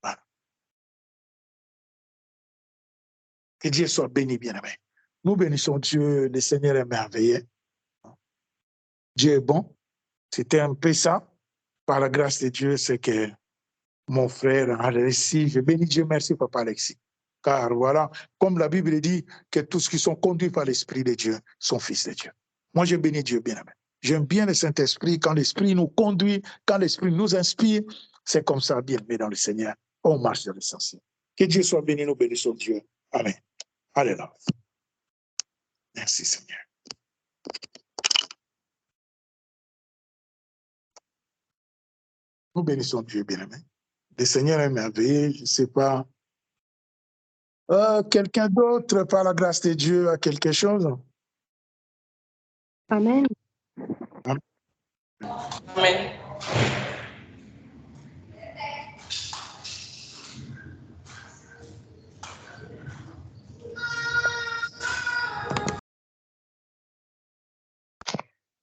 S2: Voilà. Que Dieu soit béni, bien-aimé. Nous bénissons Dieu, le Seigneur est merveilleux. Dieu est bon. C'était un peu ça. Par la grâce de Dieu, c'est que mon frère a réussi. Je bénis Dieu, merci Papa Alexis. Car voilà, comme la Bible dit, que tous qui sont conduits par l'Esprit de Dieu sont fils de Dieu. Moi, je bénis Dieu, bien-aimé. J'aime bien le Saint-Esprit. Quand l'Esprit nous conduit, quand l'Esprit nous inspire, c'est comme ça, bien-aimé dans le Seigneur. On marche dans l'essentiel. Que Dieu soit béni, nous bénissons Dieu. Amen. Alléluia. Merci, Seigneur. Nous bénissons Dieu, bien-aimé. Le Seigneur est merveilleux. Je ne sais pas. Quelqu'un d'autre, par la grâce de Dieu, a quelque chose?
S7: Amen.
S1: Amen.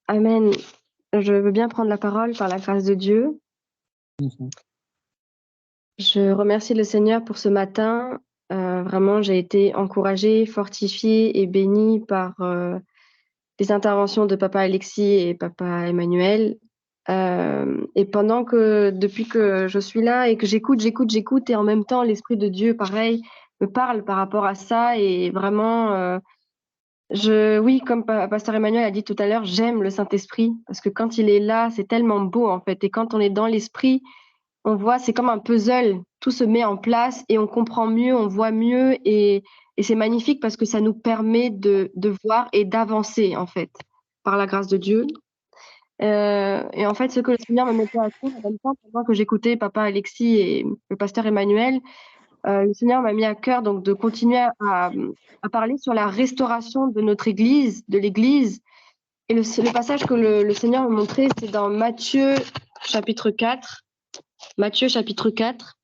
S7: Amen. Je veux bien prendre la parole par la grâce de Dieu. Je remercie le Seigneur pour ce matin. Vraiment, j'ai été encouragée, fortifiée et bénie par les interventions de Papa Alexis et Papa Emmanuel. Et depuis que je suis là et que j'écoute, et en même temps, l'Esprit de Dieu, pareil, me parle par rapport à ça. Et vraiment, oui, comme Pasteur Emmanuel a dit tout à l'heure, j'aime le Saint-Esprit parce que quand il est là, c'est tellement beau en fait. Et quand on est dans l'Esprit, on voit, c'est comme un puzzle, tout se met en place et on comprend mieux, on voit mieux et c'est magnifique parce que ça nous permet de voir et d'avancer en fait, par la grâce de Dieu. Et en fait, ce que le Seigneur me mettait à cœur en même temps, pendant que j'écoutais Papa Alexis et le Pasteur Emmanuel, le Seigneur m'a mis à cœur donc de continuer à parler sur la restauration de notre Église, de l'Église. Et le passage que le Seigneur m'a montré, c'est dans Matthieu chapitre 4. Matthieu chapitre 4.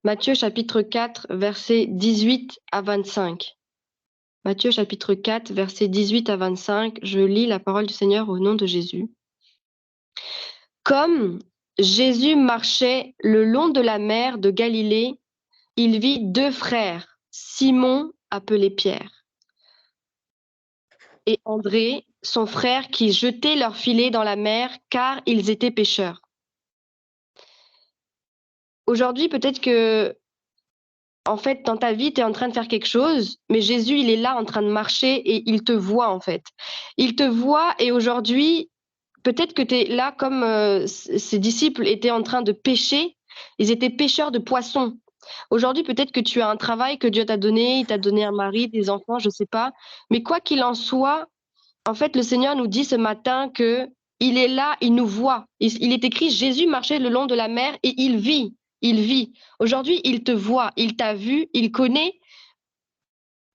S7: Matthieu chapitre 4, versets 18 à 25. Matthieu chapitre 4, versets 18 à 25. Je lis la parole du Seigneur au nom de Jésus. Comme Jésus marchait le long de la mer de Galilée, il vit 2 frères, Simon, appelé Pierre, et André, son frère, qui jetaient leurs filets dans la mer, car ils étaient pêcheurs. Aujourd'hui, peut-être que, en fait, dans ta vie, tu es en train de faire quelque chose, mais Jésus, il est là en train de marcher et il te voit, en fait. Il te voit et aujourd'hui, peut-être que tu es là comme ses disciples étaient en train de pêcher. Ils étaient pêcheurs de poissons. Aujourd'hui, peut-être que tu as un travail que Dieu t'a donné, il t'a donné un mari, des enfants, je ne sais pas. Mais quoi qu'il en soit, en fait, le Seigneur nous dit ce matin que il est là, il nous voit. Il est écrit, Jésus marchait le long de la mer et il vit. Il vit. Aujourd'hui, il te voit, il t'a vu, il connaît.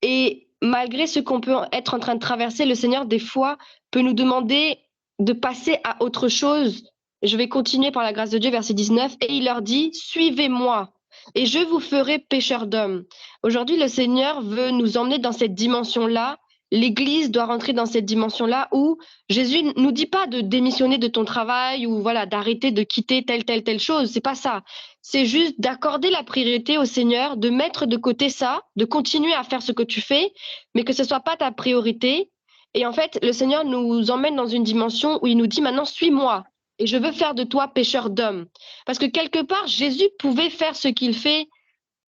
S7: Et malgré ce qu'on peut être en train de traverser, le Seigneur, des fois, peut nous demander de passer à autre chose. Je vais continuer par la grâce de Dieu, verset 19. Et il leur dit, suivez-moi et je vous ferai pécheurs d'hommes. Aujourd'hui, le Seigneur veut nous emmener dans cette dimension-là. L'Église doit rentrer dans cette dimension-là où Jésus ne nous dit pas de démissionner de ton travail ou voilà, d'arrêter de quitter telle chose. C'est pas ça. C'est juste d'accorder la priorité au Seigneur, de mettre de côté ça, de continuer à faire ce que tu fais, mais que ce soit pas ta priorité. Et en fait, le Seigneur nous emmène dans une dimension où il nous dit maintenant, suis-moi. Et je veux faire de toi pécheur d'hommes. Parce que quelque part, Jésus pouvait faire ce qu'il fait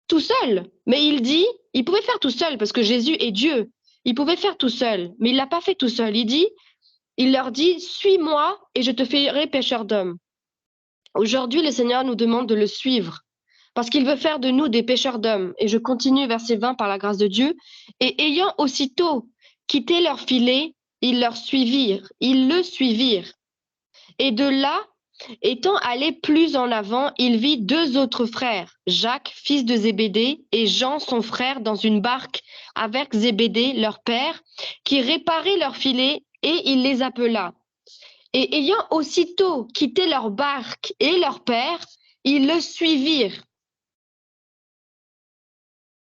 S7: tout seul. Mais il dit, il pouvait faire tout seul parce que Jésus est Dieu. Il pouvait faire tout seul, mais il l'a pas fait tout seul. Il leur dit, suis-moi et je te ferai pécheur d'hommes. Aujourd'hui, le Seigneur nous demande de le suivre parce qu'il veut faire de nous des pécheurs d'hommes. Et je continue verset 20 par la grâce de Dieu. Et ayant aussitôt quitté leur filet, ils le suivirent. Et de là, étant allé plus en avant, il vit 2 autres frères, Jacques, fils de Zébédée, et Jean, son frère, dans une barque avec Zébédée, leur père, qui réparaient leur filet, et il les appela. Et ayant aussitôt quitté leur barque et leur père, ils le suivirent.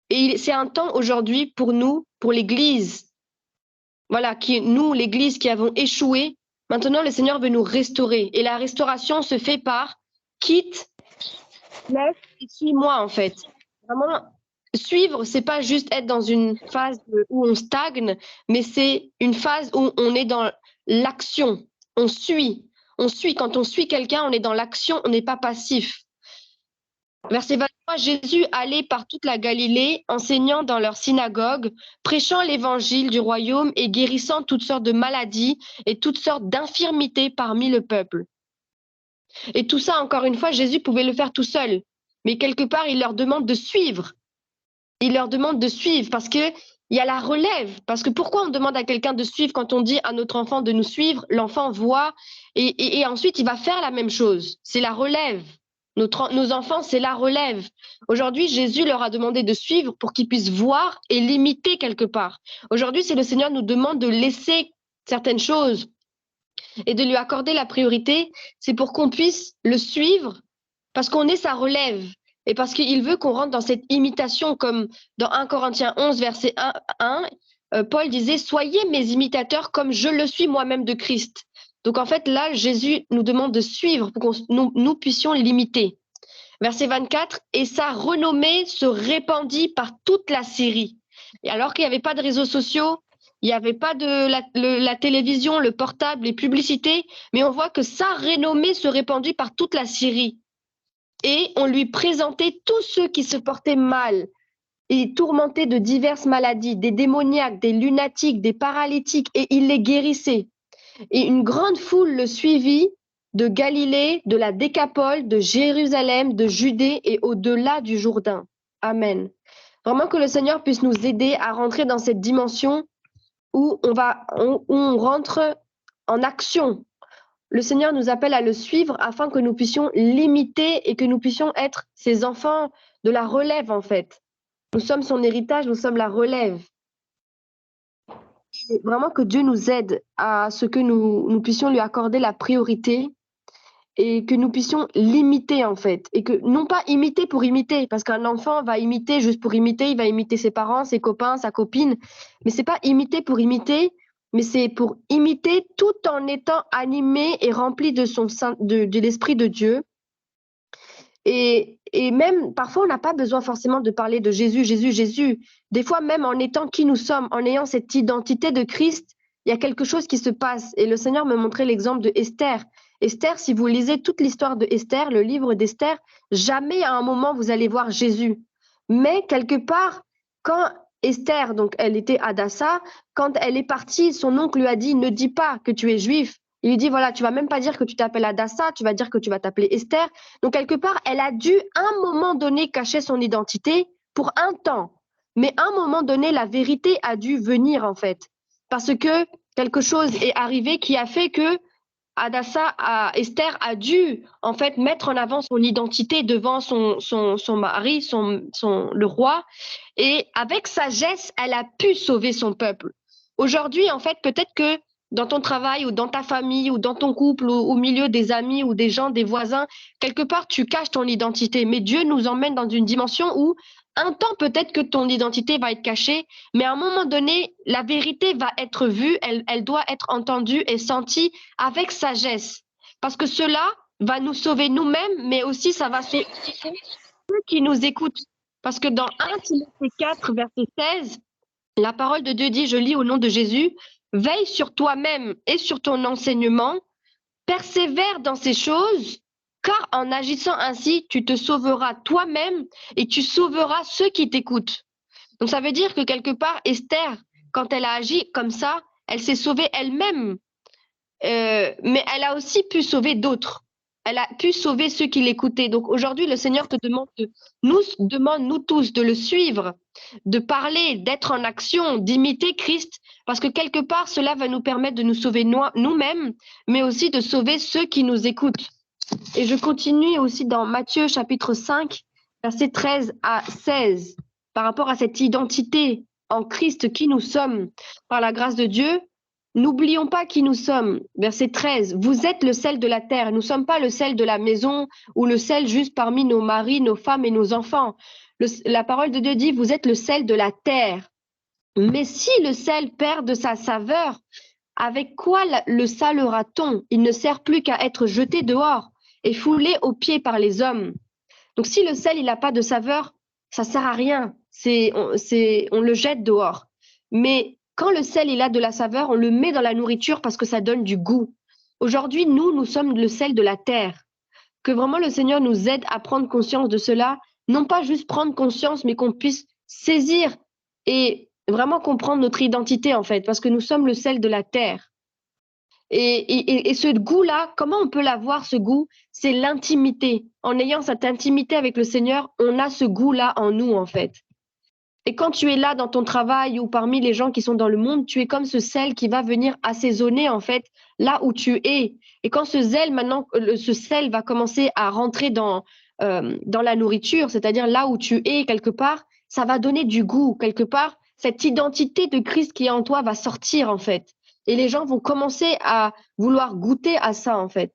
S7: Et c'est un temps aujourd'hui pour nous, pour l'Église, voilà, nous, l'Église qui avons échoué. Maintenant, le Seigneur veut nous restaurer. Et la restauration se fait par quitte, laisse et suis-moi, en fait. Vraiment, suivre, c'est pas juste être dans une phase où on stagne, mais c'est une phase où on est dans l'action. On suit. Quand on suit quelqu'un, on est dans l'action, on n'est pas passif. Verset 23, Jésus allait par toute la Galilée, enseignant dans leur synagogue, prêchant l'évangile du royaume et guérissant toutes sortes de maladies et toutes sortes d'infirmités parmi le peuple. Et tout ça, encore une fois, Jésus pouvait le faire tout seul. Mais quelque part, il leur demande de suivre. Il leur demande de suivre parce qu'il y a la relève. Parce que pourquoi on demande à quelqu'un de suivre quand on dit à notre enfant de nous suivre? L'enfant voit et ensuite, il va faire la même chose. C'est la relève. Nos enfants, c'est la relève. Aujourd'hui, Jésus leur a demandé de suivre pour qu'ils puissent voir et l'imiter quelque part. Aujourd'hui, c'est le Seigneur nous demande de laisser certaines choses et de lui accorder la priorité. C'est pour qu'on puisse le suivre parce qu'on est sa relève et parce qu'il veut qu'on rentre dans cette imitation comme dans 1 Corinthiens 11, verset 1, Paul disait « Soyez mes imitateurs comme je le suis moi-même de Christ ». Donc en fait, là, Jésus nous demande de suivre pour que nous puissions l'imiter. Verset 24, « Et sa renommée se répandit par toute la Syrie. » Et alors qu'il n'y avait pas de réseaux sociaux, il n'y avait pas de la télévision, le portable, les publicités, mais on voit que sa renommée se répandit par toute la Syrie. Et on lui présentait tous ceux qui se portaient mal et tourmentés de diverses maladies, des démoniaques, des lunatiques, des paralytiques, et il les guérissait. Et une grande foule le suivit de Galilée, de la Décapole, de Jérusalem, de Judée et au-delà du Jourdain. Amen. Vraiment que le Seigneur puisse nous aider à rentrer dans cette dimension où on rentre en action. Le Seigneur nous appelle à le suivre afin que nous puissions l'imiter et que nous puissions être ses enfants de la relève en fait. Nous sommes son héritage, nous sommes la relève. Et vraiment que Dieu nous aide à ce que nous puissions lui accorder la priorité et que nous puissions l'imiter en fait. Et que non pas imiter pour imiter, parce qu'un enfant va imiter juste pour imiter, il va imiter ses parents, ses copains, sa copine, mais c'est pas imiter pour imiter, mais c'est pour imiter tout en étant animé et rempli de l'Esprit de Dieu. Et même, parfois, on n'a pas besoin forcément de parler de Jésus, Jésus, Jésus. Des fois, même en étant qui nous sommes, en ayant cette identité de Christ, il y a quelque chose qui se passe. Et le Seigneur me montrait l'exemple de Esther. Esther, si vous lisez toute l'histoire de Esther, le livre d'Esther, jamais à un moment vous allez voir Jésus. Mais quelque part, quand Esther, donc elle était à Dassa, quand elle est partie, son oncle lui a dit « Ne dis pas que tu es juif ». Il lui dit, voilà, tu vas même pas dire que tu t'appelles Adassa, tu vas dire que tu vas t'appeler Esther. Donc, quelque part, elle a dû, à un moment donné, cacher son identité pour un temps. Mais à un moment donné, la vérité a dû venir, en fait. Parce que quelque chose est arrivé qui a fait que, Esther a dû en fait mettre en avant son identité devant son mari, le roi, et avec sagesse, elle a pu sauver son peuple. Aujourd'hui, en fait, peut-être que dans ton travail ou dans ta famille ou dans ton couple ou au milieu des amis ou des gens, des voisins, quelque part, tu caches ton identité. Mais Dieu nous emmène dans une dimension où un temps, peut-être que ton identité va être cachée, mais à un moment donné, la vérité va être vue, elle doit être entendue et sentie avec sagesse. Parce que cela va nous sauver nous-mêmes, mais aussi ça va sauver ceux qui nous écoutent. Parce que dans 1 Timothée 4, verset 16, la parole de Dieu dit, je lis au nom de Jésus, « Veille sur toi-même et sur ton enseignement, persévère dans ces choses, car en agissant ainsi, tu te sauveras toi-même et tu sauveras ceux qui t'écoutent. » Donc ça veut dire que quelque part, Esther, quand elle a agi comme ça, elle s'est sauvée elle-même, mais elle a aussi pu sauver d'autres. Elle a pu sauver ceux qui l'écoutaient. Donc aujourd'hui, le Seigneur nous demande, nous tous, de le suivre, de parler, d'être en action, d'imiter Christ, parce que quelque part, cela va nous permettre de nous sauver nous-mêmes, mais aussi de sauver ceux qui nous écoutent. Et je continue aussi dans Matthieu chapitre 5, versets 13 à 16, par rapport à cette identité en Christ qui nous sommes par la grâce de Dieu. N'oublions pas qui nous sommes. Verset 13, vous êtes le sel de la terre. Nous ne sommes pas le sel de la maison ou le sel juste parmi nos maris, nos femmes et nos enfants. La parole de Dieu dit, vous êtes le sel de la terre. Mais si le sel perd de sa saveur, avec quoi le salera-t-on? Il ne sert plus qu'à être jeté dehors et foulé aux pieds par les hommes. Donc si le sel il n'a pas de saveur, ça ne sert à rien. On le jette dehors. Mais quand le sel il a de la saveur, on le met dans la nourriture parce que ça donne du goût. Aujourd'hui, nous sommes le sel de la terre. Que vraiment le Seigneur nous aide à prendre conscience de cela. Non pas juste prendre conscience, mais qu'on puisse saisir et vraiment comprendre notre identité en fait, parce que nous sommes le sel de la terre. Et ce goût-là, comment on peut l'avoir, ce goût? C'est l'intimité. En ayant cette intimité avec le Seigneur, on a ce goût-là en nous en fait. Et quand tu es là dans ton travail ou parmi les gens qui sont dans le monde, tu es comme ce sel qui va venir assaisonner en fait là où tu es. Et quand ce sel va commencer à rentrer dans la nourriture, c'est-à-dire là où tu es quelque part, ça va donner du goût quelque part. Cette identité de Christ qui est en toi va sortir en fait. Et les gens vont commencer à vouloir goûter à ça en fait.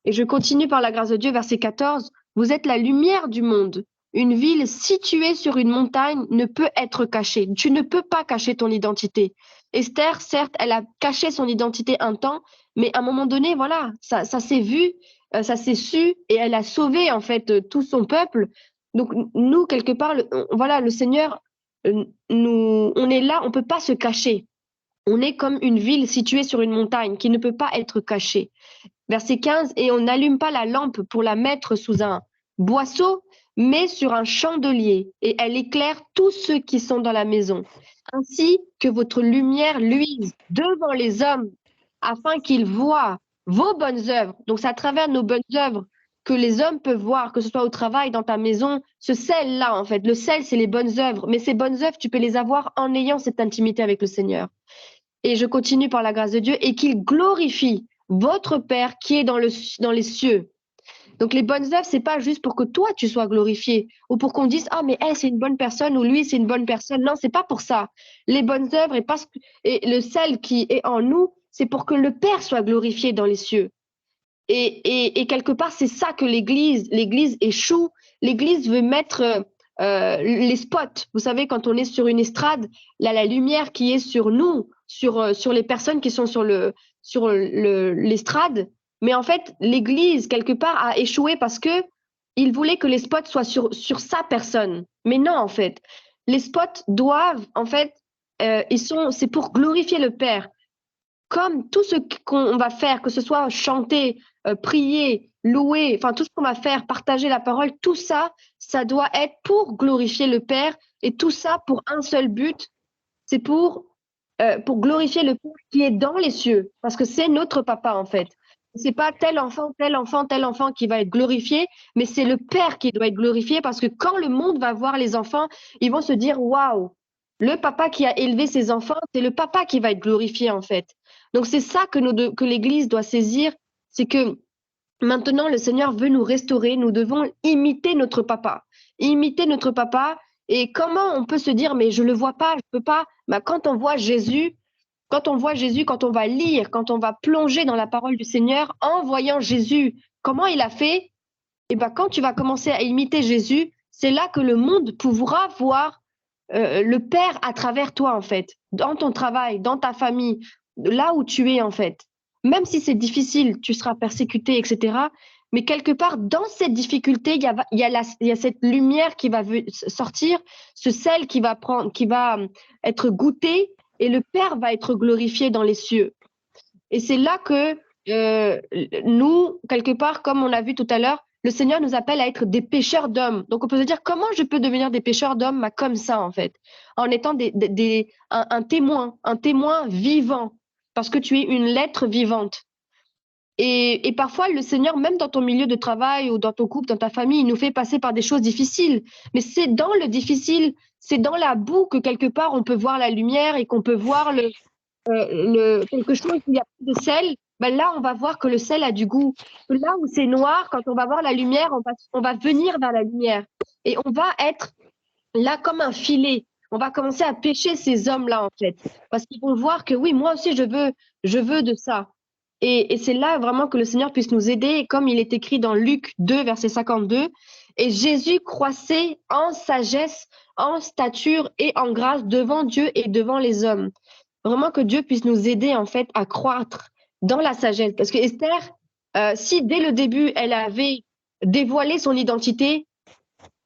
S7: Et je continue par la grâce de Dieu, verset 14. Vous êtes la lumière du monde. Une ville située sur une montagne ne peut être cachée. Tu ne peux pas cacher ton identité. Esther, certes, elle a caché son identité un temps, mais à un moment donné, voilà, ça s'est vu, ça s'est su, et elle a sauvé en fait tout son peuple. Donc nous, quelque part, voilà, le Seigneur, on est là, on ne peut pas se cacher. On est comme une ville située sur une montagne qui ne peut pas être cachée. Verset 15, et on n'allume pas la lampe pour la mettre sous un boisseau, mais sur un chandelier, et elle éclaire tous ceux qui sont dans la maison. Ainsi que votre lumière luise devant les hommes, afin qu'ils voient vos bonnes œuvres. Donc c'est à travers nos bonnes œuvres que les hommes peuvent voir, que ce soit au travail, dans ta maison, ce sel-là en fait. Le sel, c'est les bonnes œuvres, mais ces bonnes œuvres, tu peux les avoir en ayant cette intimité avec le Seigneur. Et je continue par la grâce de Dieu, et qu'il glorifie votre Père qui est dans les cieux. Donc les bonnes œuvres, c'est pas juste pour que toi tu sois glorifié ou pour qu'on dise ah mais elle c'est une bonne personne ou lui c'est une bonne personne. Non, c'est pas pour ça. Les bonnes œuvres et le sel qui est en nous, c'est pour que le Père soit glorifié dans les cieux. Et quelque part c'est ça que l'Église échoue. L'Église veut mettre les spots. Vous savez, quand on est sur une estrade, là la lumière qui est sur nous, sur les personnes qui sont sur l'estrade. Mais en fait, l'Église, quelque part, a échoué parce qu'il voulait que les spots soient sur sa personne. Mais non, en fait. Les spots doivent, en fait, c'est pour glorifier le Père. Comme tout ce qu'on va faire, que ce soit chanter, prier, louer, enfin tout ce qu'on va faire, partager la parole, tout ça, ça doit être pour glorifier le Père. Et tout ça pour un seul but, c'est pour glorifier le Père qui est dans les cieux. Parce que c'est notre papa, en fait. C'est pas tel enfant qui va être glorifié, mais c'est le Père qui doit être glorifié parce que quand le monde va voir les enfants, ils vont se dire waouh, le papa qui a élevé ses enfants, c'est le papa qui va être glorifié en fait. Donc, c'est ça que l'Église doit saisir, c'est que maintenant, le Seigneur veut nous restaurer. Nous devons imiter notre papa. Imiter notre papa. Et comment on peut se dire, mais je ne le vois pas, je ne peux pas. Bah, quand on voit Jésus, quand on va lire, quand on va plonger dans la parole du Seigneur, en voyant Jésus, comment il a fait, et ben, quand tu vas commencer à imiter Jésus, c'est là que le monde pourra voir le Père à travers toi, en fait, dans ton travail, dans ta famille, là où tu es, en fait. Même si c'est difficile, tu seras persécuté, etc. Mais quelque part, dans cette difficulté, il y a cette lumière qui va sortir, ce sel qui va être goûté, et le Père va être glorifié dans les cieux. Et c'est là que nous, quelque part, comme on l'a vu tout à l'heure, le Seigneur nous appelle à être des pêcheurs d'hommes. Donc, on peut se dire, comment je peux devenir des pêcheurs d'hommes? Bah, comme ça, en fait, en étant un témoin vivant, parce que tu es une lettre vivante. Et parfois, le Seigneur, même dans ton milieu de travail ou dans ton couple, dans ta famille, il nous fait passer par des choses difficiles. Mais c'est dans le difficile, c'est dans la boue que quelque part, on peut voir la lumière et qu'on peut voir quelque chose où il y a plus de sel. Ben là, on va voir que le sel a du goût. Là où c'est noir, quand on va voir la lumière, on va venir vers la lumière. Et on va être là comme un filet. On va commencer à pêcher ces hommes-là, en fait. Parce qu'ils vont voir que oui, moi aussi, je veux de ça. Et c'est là vraiment que le Seigneur puisse nous aider, comme il est écrit dans Luc 2, verset 52. Et Jésus croissait en sagesse, en stature et en grâce devant Dieu et devant les hommes. Vraiment que Dieu puisse nous aider, en fait, à croître dans la sagesse. Parce que Esther, si dès le début, elle avait dévoilé son identité,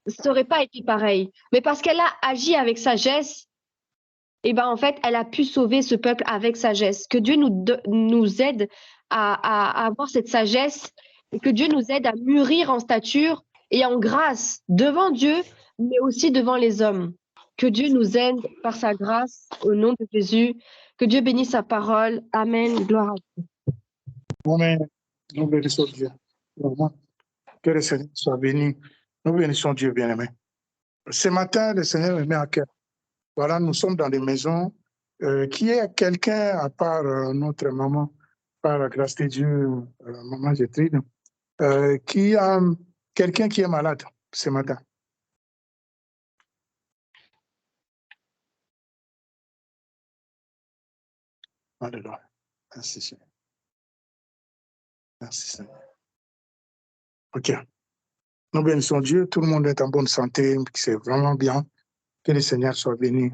S7: ça n'aurait pas été pareil. Mais parce qu'elle a agi avec sagesse, et ben en fait, elle a pu sauver ce peuple avec sagesse. Que Dieu nous aide à avoir cette sagesse et que Dieu nous aide à mûrir en stature et en grâce devant Dieu, mais aussi devant les hommes. Que Dieu nous aide par sa grâce au nom de Jésus. Que Dieu bénisse sa parole. Amen. Gloire à Dieu.
S2: Amen. Nous bénissons Dieu. Vraiment. Que le Seigneur soit béni. Nous bénissons Dieu, bien-aimé. Ce matin, le Seigneur me met à cœur. Voilà, nous sommes dans des maisons. Qui est quelqu'un, à part notre maman, par la grâce de Dieu, maman Gertrude, qui a quelqu'un qui est malade ce matin? Alléluia. Merci Seigneur. Merci Seigneur. Ok. Nous bénissons Dieu. Tout le monde est en bonne santé. C'est vraiment bien. Que le Seigneur soit béni.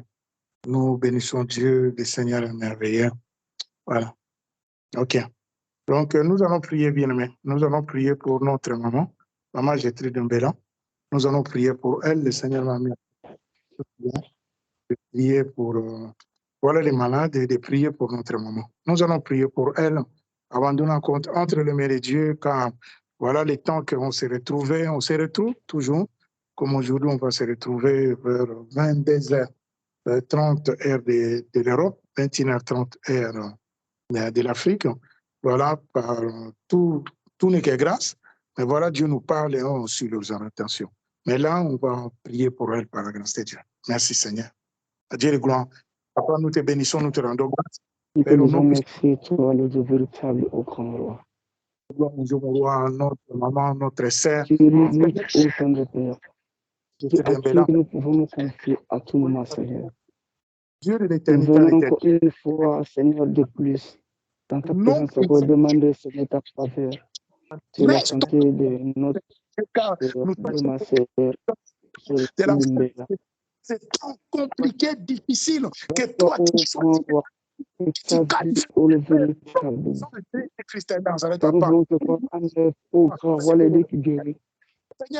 S2: Nous bénissons Dieu. Le Seigneur est merveilleux. Voilà. Ok. Donc, nous allons prier, bien-aimés. Nous allons prier pour notre maman, maman Gertrude Mbela. Nous allons prier pour elle. Le Seigneur m'a mis de prier pour voilà les malades et de prier pour notre maman. Nous allons prier pour elle avant de nous compte entre les mains de Dieu, quand voilà les temps qu'on s'est retrouvés, on se retrouve toujours, comme aujourd'hui on va se retrouver vers 22h30 heure de l'Europe, 21h30 heure de l'Afrique. Voilà, par tout n'est que grâce, mais voilà, Dieu nous parle et on suit leurs intentions. Mais là, on va prier pour elle par la grâce de Dieu. Merci Seigneur. À Dieu le gloire. Papa, nous te bénissons, nous te rendons grâce.
S3: Nous te remercions, toi, le Dieu véritable au grand roi.
S2: Nous roi, notre maman, notre sœur.
S3: Tu es l'unique au sein de Père. À qui nous pouvons nous confier à tout moment, Seigneur.
S2: Dieu de
S3: Nous
S2: l'éternité.
S3: venons encore une fois, Seigneur, de plus, dans ta présence, pour demander, Seigneur, ta faveur sur la santé de notre sœur, de ma sœur.
S2: C'est trop compliqué, difficile, que toi, tu choisis. Seigneur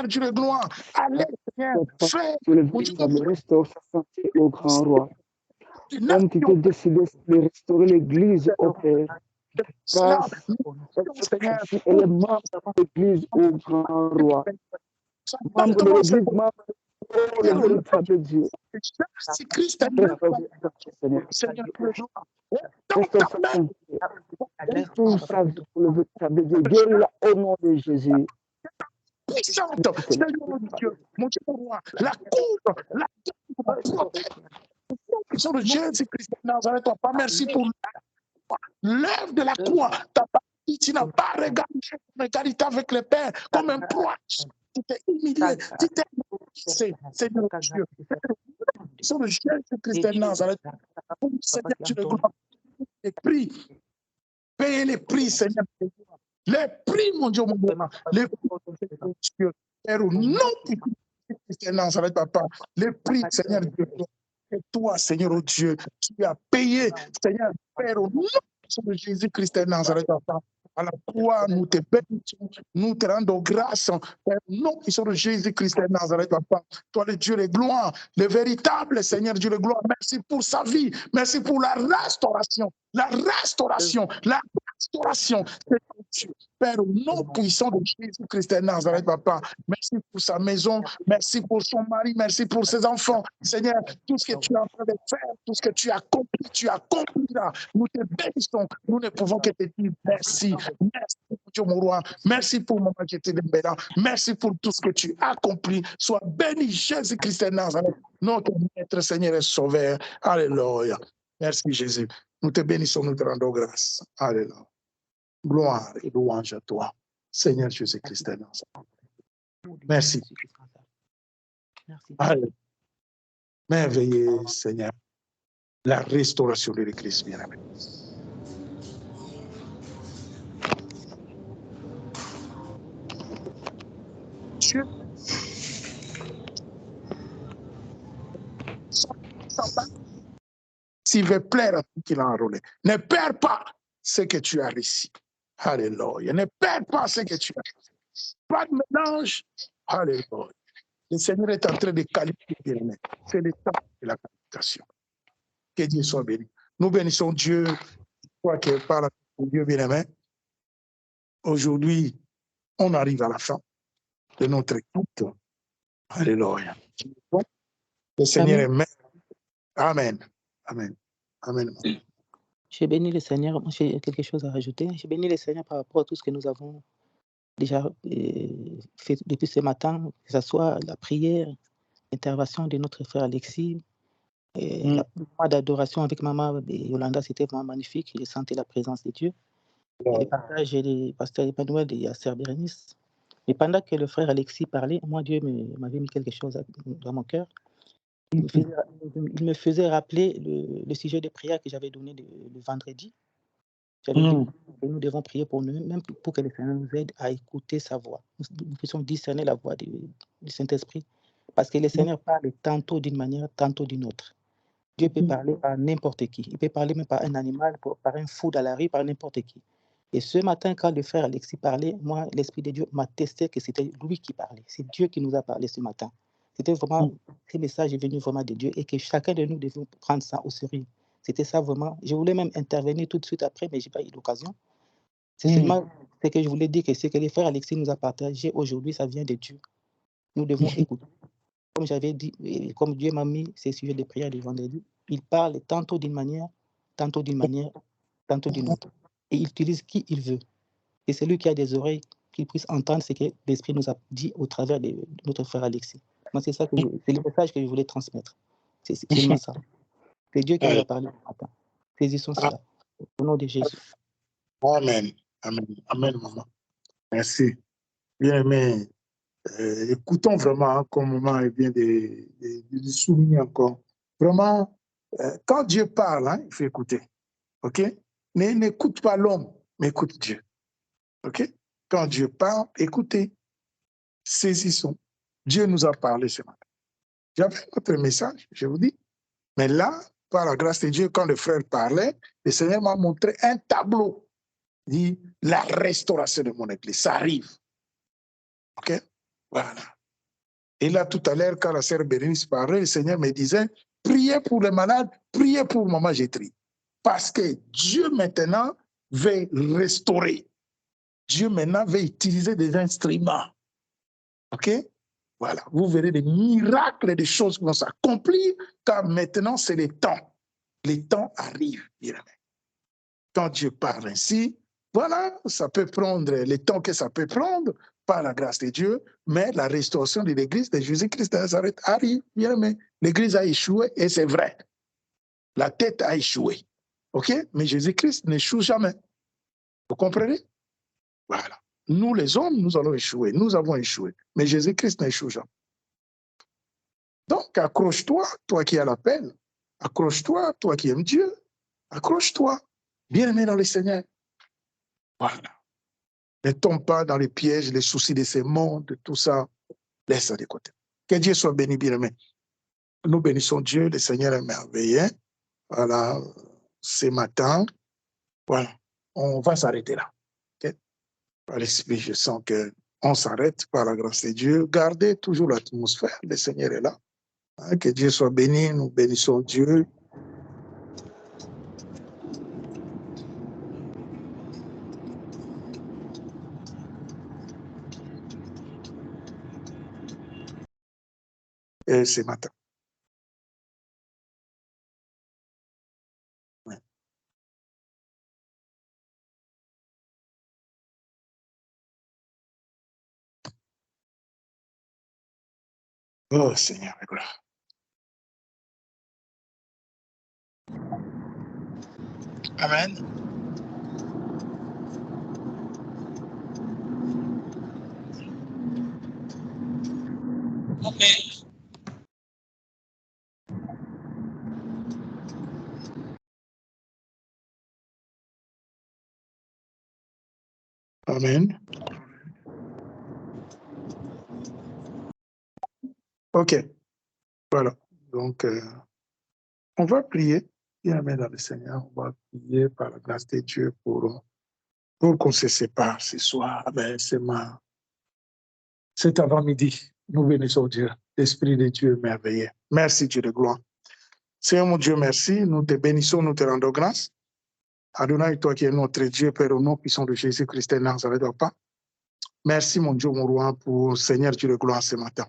S2: Dieu de gloire, allez, Seigneur, fais
S3: restaure sa santé au grand roi. Comme tu peux décider de restaurer l'Église au Père, car elle est membre de l'Église au grand roi. Membre de l'Église, membre le véritable Dieu.
S2: Si Christ est Seigneur,
S3: restaure sa santé. Restaure sa vie pour le véritable Dieu. Guéris-la au nom de Jésus.
S2: Puissante, Seigneur mon Dieu, mon roi, la cour, la de Jésus-Christ de Nazareth, pas merci pour l'œuvre de la croix t'a pas dit, tu n'as pas regardé ton égalité avec le Père comme un proie. Tu t'es humilié, tu t'es Seigneur Dieu. Sur le Jésus-Christ de Nazareth, Seigneur Dieu, les prix, payer les prix, Seigneur. Les prix, mon Dieu, mon Dieu, les prix, Père, au nom du Christ de Nazareth, papa, les prix, Seigneur Dieu. Et toi, Seigneur, oh Dieu, tu as payé, Seigneur, Père, au nom de Jésus-Christ de Nazareth, papa. À la croix, nous te bénissons, nous te rendons grâce, Père, au nom de Jésus-Christ de Nazareth, papa. Toi, le Dieu de gloire, le véritable Seigneur Dieu de gloire, merci pour sa vie, merci pour la restauration, la restauration, la restauration, Père, au nom puissant de Jésus-Christ de Nazareth, papa. Merci pour sa maison, merci pour son mari, merci pour ses enfants. Seigneur, tout ce que tu es en train de faire, tout ce que tu accompliras. Nous te bénissons. Nous ne pouvons que te dire merci. Merci, Dieu mon roi. Merci pour mon majesté de Bénin. Merci pour tout ce que tu accomplis. Sois béni, Jésus-Christ de Nazareth, notre maître, Seigneur et Sauveur. Alléluia. Merci, Jésus. Nous te bénissons, nous te rendons grâce. Alléluia. Gloire et louange à toi, Seigneur Jésus-Christ de Nazareth. Merci. Alléluia. Merveilleux, Seigneur. La restauration de Christ bien-aimé. Dieu, s'il veut plaire à tout qui l'a enrôlé, ne perds pas ce que tu as réussi. Alléluia. Ne perds pas ce que tu as réussi. Pas de mélange. Alléluia. Le Seigneur est en train de qualifier bien-aimé. C'est le temps de la qualification. Que Dieu soit béni. Nous bénissons Dieu. Je crois qu'il parle à Dieu bien-aimé. Aujourd'hui, on arrive à la fin de notre écoute. Alléluia. Le Seigneur est maître. Amen. Amen. Amen.
S8: J'ai béni le Seigneur. Moi, j'ai quelque chose à rajouter. J'ai béni le Seigneur par rapport à tout ce que nous avons déjà fait depuis ce matin, que ce soit la prière, l'intervention de notre frère Alexis, le mois d'adoration avec maman Yolanda, c'était vraiment magnifique. J'ai senti la présence de Dieu. Et le partage du pasteur Emmanuel et Yasser Bérénice. Mais pendant que le frère Alexis parlait, moi, Dieu m'avait mis quelque chose dans mon cœur. Il me faisait rappeler le sujet de prière que j'avais donné le vendredi. J'avais dit que nous devons prier pour nous, même pour que le Seigneur nous aide à écouter sa voix. Nous puissions discerner la voix du Saint-Esprit. Parce que le Seigneur parle tantôt d'une manière, tantôt d'une autre. Dieu peut parler à n'importe qui. Il peut parler même par un animal, par un fou dans la rue, par n'importe qui. Et ce matin, quand le frère Alexis parlait, moi, l'Esprit de Dieu m'a testé que c'était lui qui parlait. C'est Dieu qui nous a parlé ce matin. C'était vraiment, ce message est venu vraiment de Dieu et que chacun de nous devait prendre ça au sérieux. C'était ça vraiment. Je voulais même intervenir tout de suite après, mais je n'ai pas eu l'occasion. C'est seulement ce que je voulais dire, que ce que le frère Alexis nous a partagé aujourd'hui, ça vient de Dieu. Nous devons écouter. Comme j'avais dit, comme Dieu m'a mis ces sujets de prière le vendredi, il parle tantôt d'une manière, tantôt d'une manière, tantôt d'une autre. Et il utilise qui il veut. Et c'est lui qui a des oreilles, qu'il puisse entendre ce que l'Esprit nous a dit au travers de notre frère Alexis. Moi, c'est ça que c'est le message que je voulais transmettre. C'est seulement ça. C'est Dieu qui nous a parlé ce matin. Saisissons cela. Au nom de Jésus.
S2: Amen. Amen. Amen, maman. Merci. Bien aimé. Écoutons vraiment, comme maman vient de souligner encore. Vraiment, quand Dieu parle, il faut écouter. OK? N'écoute pas l'homme, mais écoute Dieu. OK? Quand Dieu parle, écoutez. Saisissons. Dieu nous a parlé ce matin. J'avais un autre message, je vous dis. Mais là, par la grâce de Dieu, quand le frère parlait, le Seigneur m'a montré un tableau. Il dit, la restauration de mon église, ça arrive. OK? Voilà. Et là, tout à l'heure, quand la sœur Bérénice parlait, le Seigneur me disait, priez pour les malades, priez pour Maman Gétrie. Parce que Dieu maintenant veut restaurer. Dieu maintenant veut utiliser des instruments. OK? Voilà. Vous verrez des miracles, des choses qui vont s'accomplir, car maintenant, c'est le temps. Les temps arrivent, bien aimé. Quand Dieu parle ainsi, voilà, ça peut prendre le temps que ça peut prendre, par la grâce de Dieu, mais la restauration de l'église de Jésus-Christ de Nazareth arrive, bien aimé. L'église a échoué et c'est vrai. La tête a échoué. OK? Mais Jésus-Christ n'échoue jamais. Vous comprenez? Voilà. Nous, les hommes, nous allons échouer. Nous avons échoué. Mais Jésus-Christ n'échoue jamais. Donc, accroche-toi, toi qui as l'appel. Accroche-toi, toi qui aimes Dieu. Accroche-toi. Bien-aimé dans le Seigneur. Voilà. Ne tombe pas dans les pièges, les soucis de ces mondes, tout ça. Laisse ça de côté. Que Dieu soit béni, bien-aimé. Nous bénissons Dieu, le Seigneur est merveilleux. Voilà, ce matin, voilà, on va s'arrêter là. Okay? Par l'Esprit, je sens qu'on s'arrête par la grâce de Dieu. Gardez toujours l'atmosphère, le Seigneur est là. Hein, que Dieu soit béni, nous bénissons Dieu. Et ce matin. Ouais. Oh Seigneur, gloire. Amen.
S1: Amen.
S2: Amen. OK. Voilà. Donc, on va prier. Bien-aimé dans le Seigneur, on va prier par la grâce de Dieu pour qu'on se sépare ce soir. Amen. C'est avant-midi. Nous bénissons Dieu. L'Esprit de Dieu est merveilleux. Merci Dieu de gloire. Seigneur mon Dieu, merci. Nous te bénissons, nous te rendons grâce. Adonai, toi qui es notre Dieu, Père, au nom puissant de Jésus-Christ de Nazareth, Papa. Merci mon Dieu, mon roi, pour Seigneur Dieu de gloire ce matin.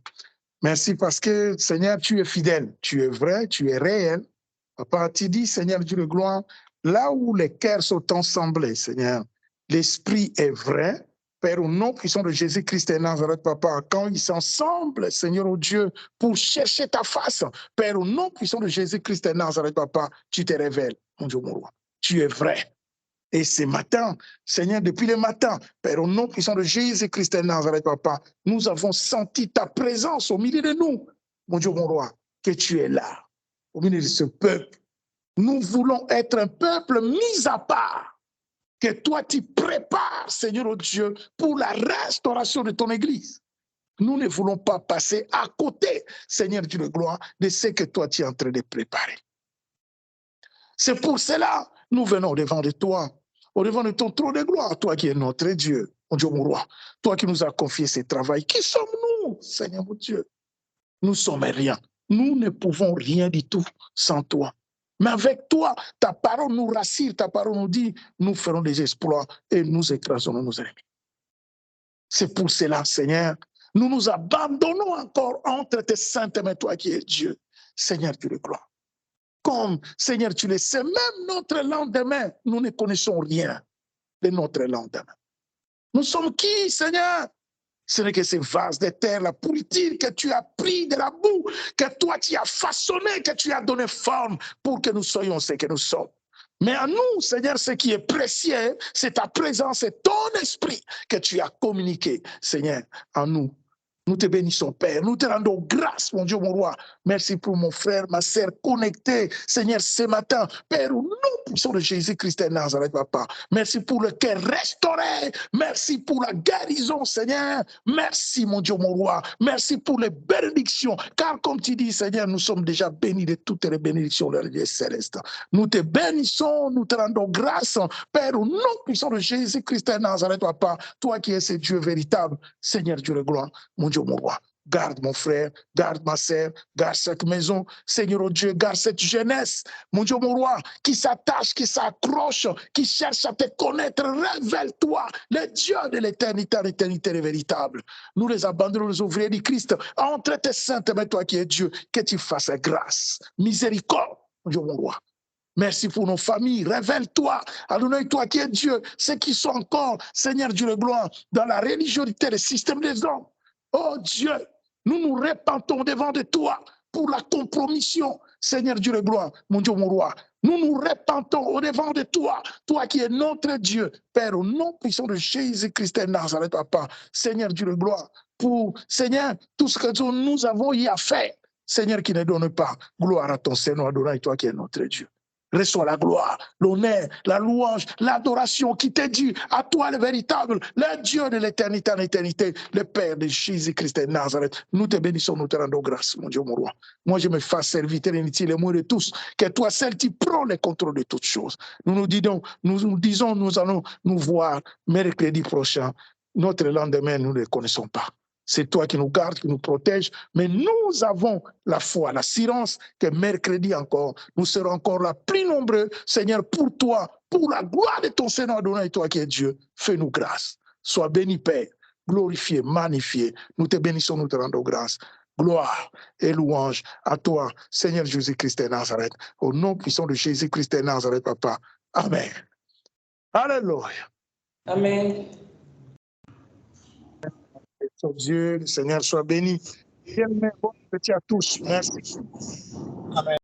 S2: Merci parce que Seigneur, tu es fidèle, tu es vrai, tu es réel. Papa, tu dis, Seigneur Dieu de gloire, là où les cœurs sont ensemblés, Seigneur, l'Esprit est vrai. Père, au nom puissant de Jésus-Christ de Nazareth, Papa, quand ils s'ensemble, Seigneur, oh Dieu, pour chercher ta face, Père, au nom puissant de Jésus-Christ de Nazareth, Papa, tu te révèles, mon Dieu, mon roi. Tu es vrai. Et ce matin, Seigneur, depuis le matin, Père, au nom puissant de Jésus-Christ de Nazareth, Papa, nous avons senti ta présence au milieu de nous, mon Dieu, mon roi, que tu es là, au milieu de ce peuple. Nous voulons être un peuple mis à part, que toi tu prépares, Seigneur, oh Dieu, pour la restauration de ton Église. Nous ne voulons pas passer à côté, Seigneur Dieu de gloire, de ce que toi tu es en train de préparer. C'est pour cela nous venons devant de toi, au devant de ton trône de gloire, toi qui es notre Dieu, mon Dieu, mon roi, toi qui nous as confié ce travail. Qui sommes-nous, Seigneur mon Dieu? Nous sommes rien. Nous ne pouvons rien du tout sans toi. Mais avec toi, ta parole nous rassure, ta parole nous dit, nous ferons des exploits et nous écraserons nos ennemis. C'est pour cela, Seigneur, nous nous abandonnons encore entre tes saintes mains, toi qui es Dieu, Seigneur, tu le gloire. Comme, Seigneur, tu le sais, même notre lendemain, nous ne connaissons rien de notre lendemain. Nous sommes qui, Seigneur? Ce n'est que ces vases de terre, la pourriture que tu as pris de la boue, que toi tu as façonné, que tu as donné forme pour que nous soyons ce que nous sommes. Mais à nous, Seigneur, ce qui est précieux, c'est ta présence et ton esprit que tu as communiqué, Seigneur, en nous. Nous te bénissons, Père. Nous te rendons grâce, mon Dieu, mon roi. Merci pour mon frère, ma sœur connectés, Seigneur, ce matin. Père, au nom puissant de Jésus-Christ de Nazareth, Papa. Merci pour le cœur restauré. Merci pour la guérison, Seigneur. Merci, mon Dieu, mon roi. Merci pour les bénédictions. Car, comme tu dis, Seigneur, nous sommes déjà bénis de toutes les bénédictions de la vie céleste. Nous te bénissons, nous te rendons grâce. Père, au nom puissant de Jésus-Christ de Nazareth, Papa. Toi qui es ce Dieu véritable, Seigneur Dieu de gloire, mon Dieu, mon roi, garde mon frère, garde ma sœur, garde cette maison, Seigneur oh Dieu, garde cette jeunesse, mon Dieu, mon roi, qui s'attache, qui s'accroche, qui cherche à te connaître, révèle-toi, le Dieu de l'éternité, l'éternité véritable. Nous les abandonnons, les ouvriers du Christ, entre tes saintes mains, toi qui es Dieu, que tu fasses grâce, miséricorde, mon Dieu, mon roi. Merci pour nos familles. Révèle-toi. Adonai, toi qui es Dieu, ceux qui sont encore, Seigneur Dieu de gloire, dans la religiosité, le système des hommes. Oh Dieu, nous nous répentons devant de toi pour la compromission, Seigneur Dieu de gloire, mon Dieu, mon roi. Nous nous repentons au devant de toi, toi qui es notre Dieu, Père, au nom puissant de Jésus-Christ de Nazareth, Papa. Seigneur Dieu de gloire, pour, Seigneur, tout ce que nous avons y à faire, Seigneur qui ne donne pas, gloire à ton Seigneur Adonai, toi qui es notre Dieu. Reçois la gloire, l'honneur, la louange, l'adoration qui t'est due à toi, le véritable, le Dieu de l'éternité en éternité, le Père de Jésus-Christ de Nazareth. Nous te bénissons, nous te rendons grâce, mon Dieu, mon roi. Moi, je me fasse serviteur inutile et moi de tous, que toi seul tu prends le contrôle de toutes choses. Nous disons, nous allons nous voir mercredi prochain. Notre lendemain, nous ne le connaissons pas. C'est toi qui nous gardes, qui nous protège, mais nous avons la foi, l'assurance que mercredi encore, nous serons encore là plus nombreux, Seigneur, pour toi, pour la gloire de ton Seigneur Adonai, toi qui es Dieu. Fais-nous grâce. Sois béni, Père, glorifié, magnifié. Nous te bénissons, nous te rendons grâce. Gloire et louange à toi, Seigneur Jésus-Christ de Nazareth. Au nom puissant de Jésus-Christ de Nazareth, Papa. Amen. Alléluia.
S1: Amen.
S2: Dieu, le Seigneur soit béni. Bien, bon appétit à tous. Merci. Amen.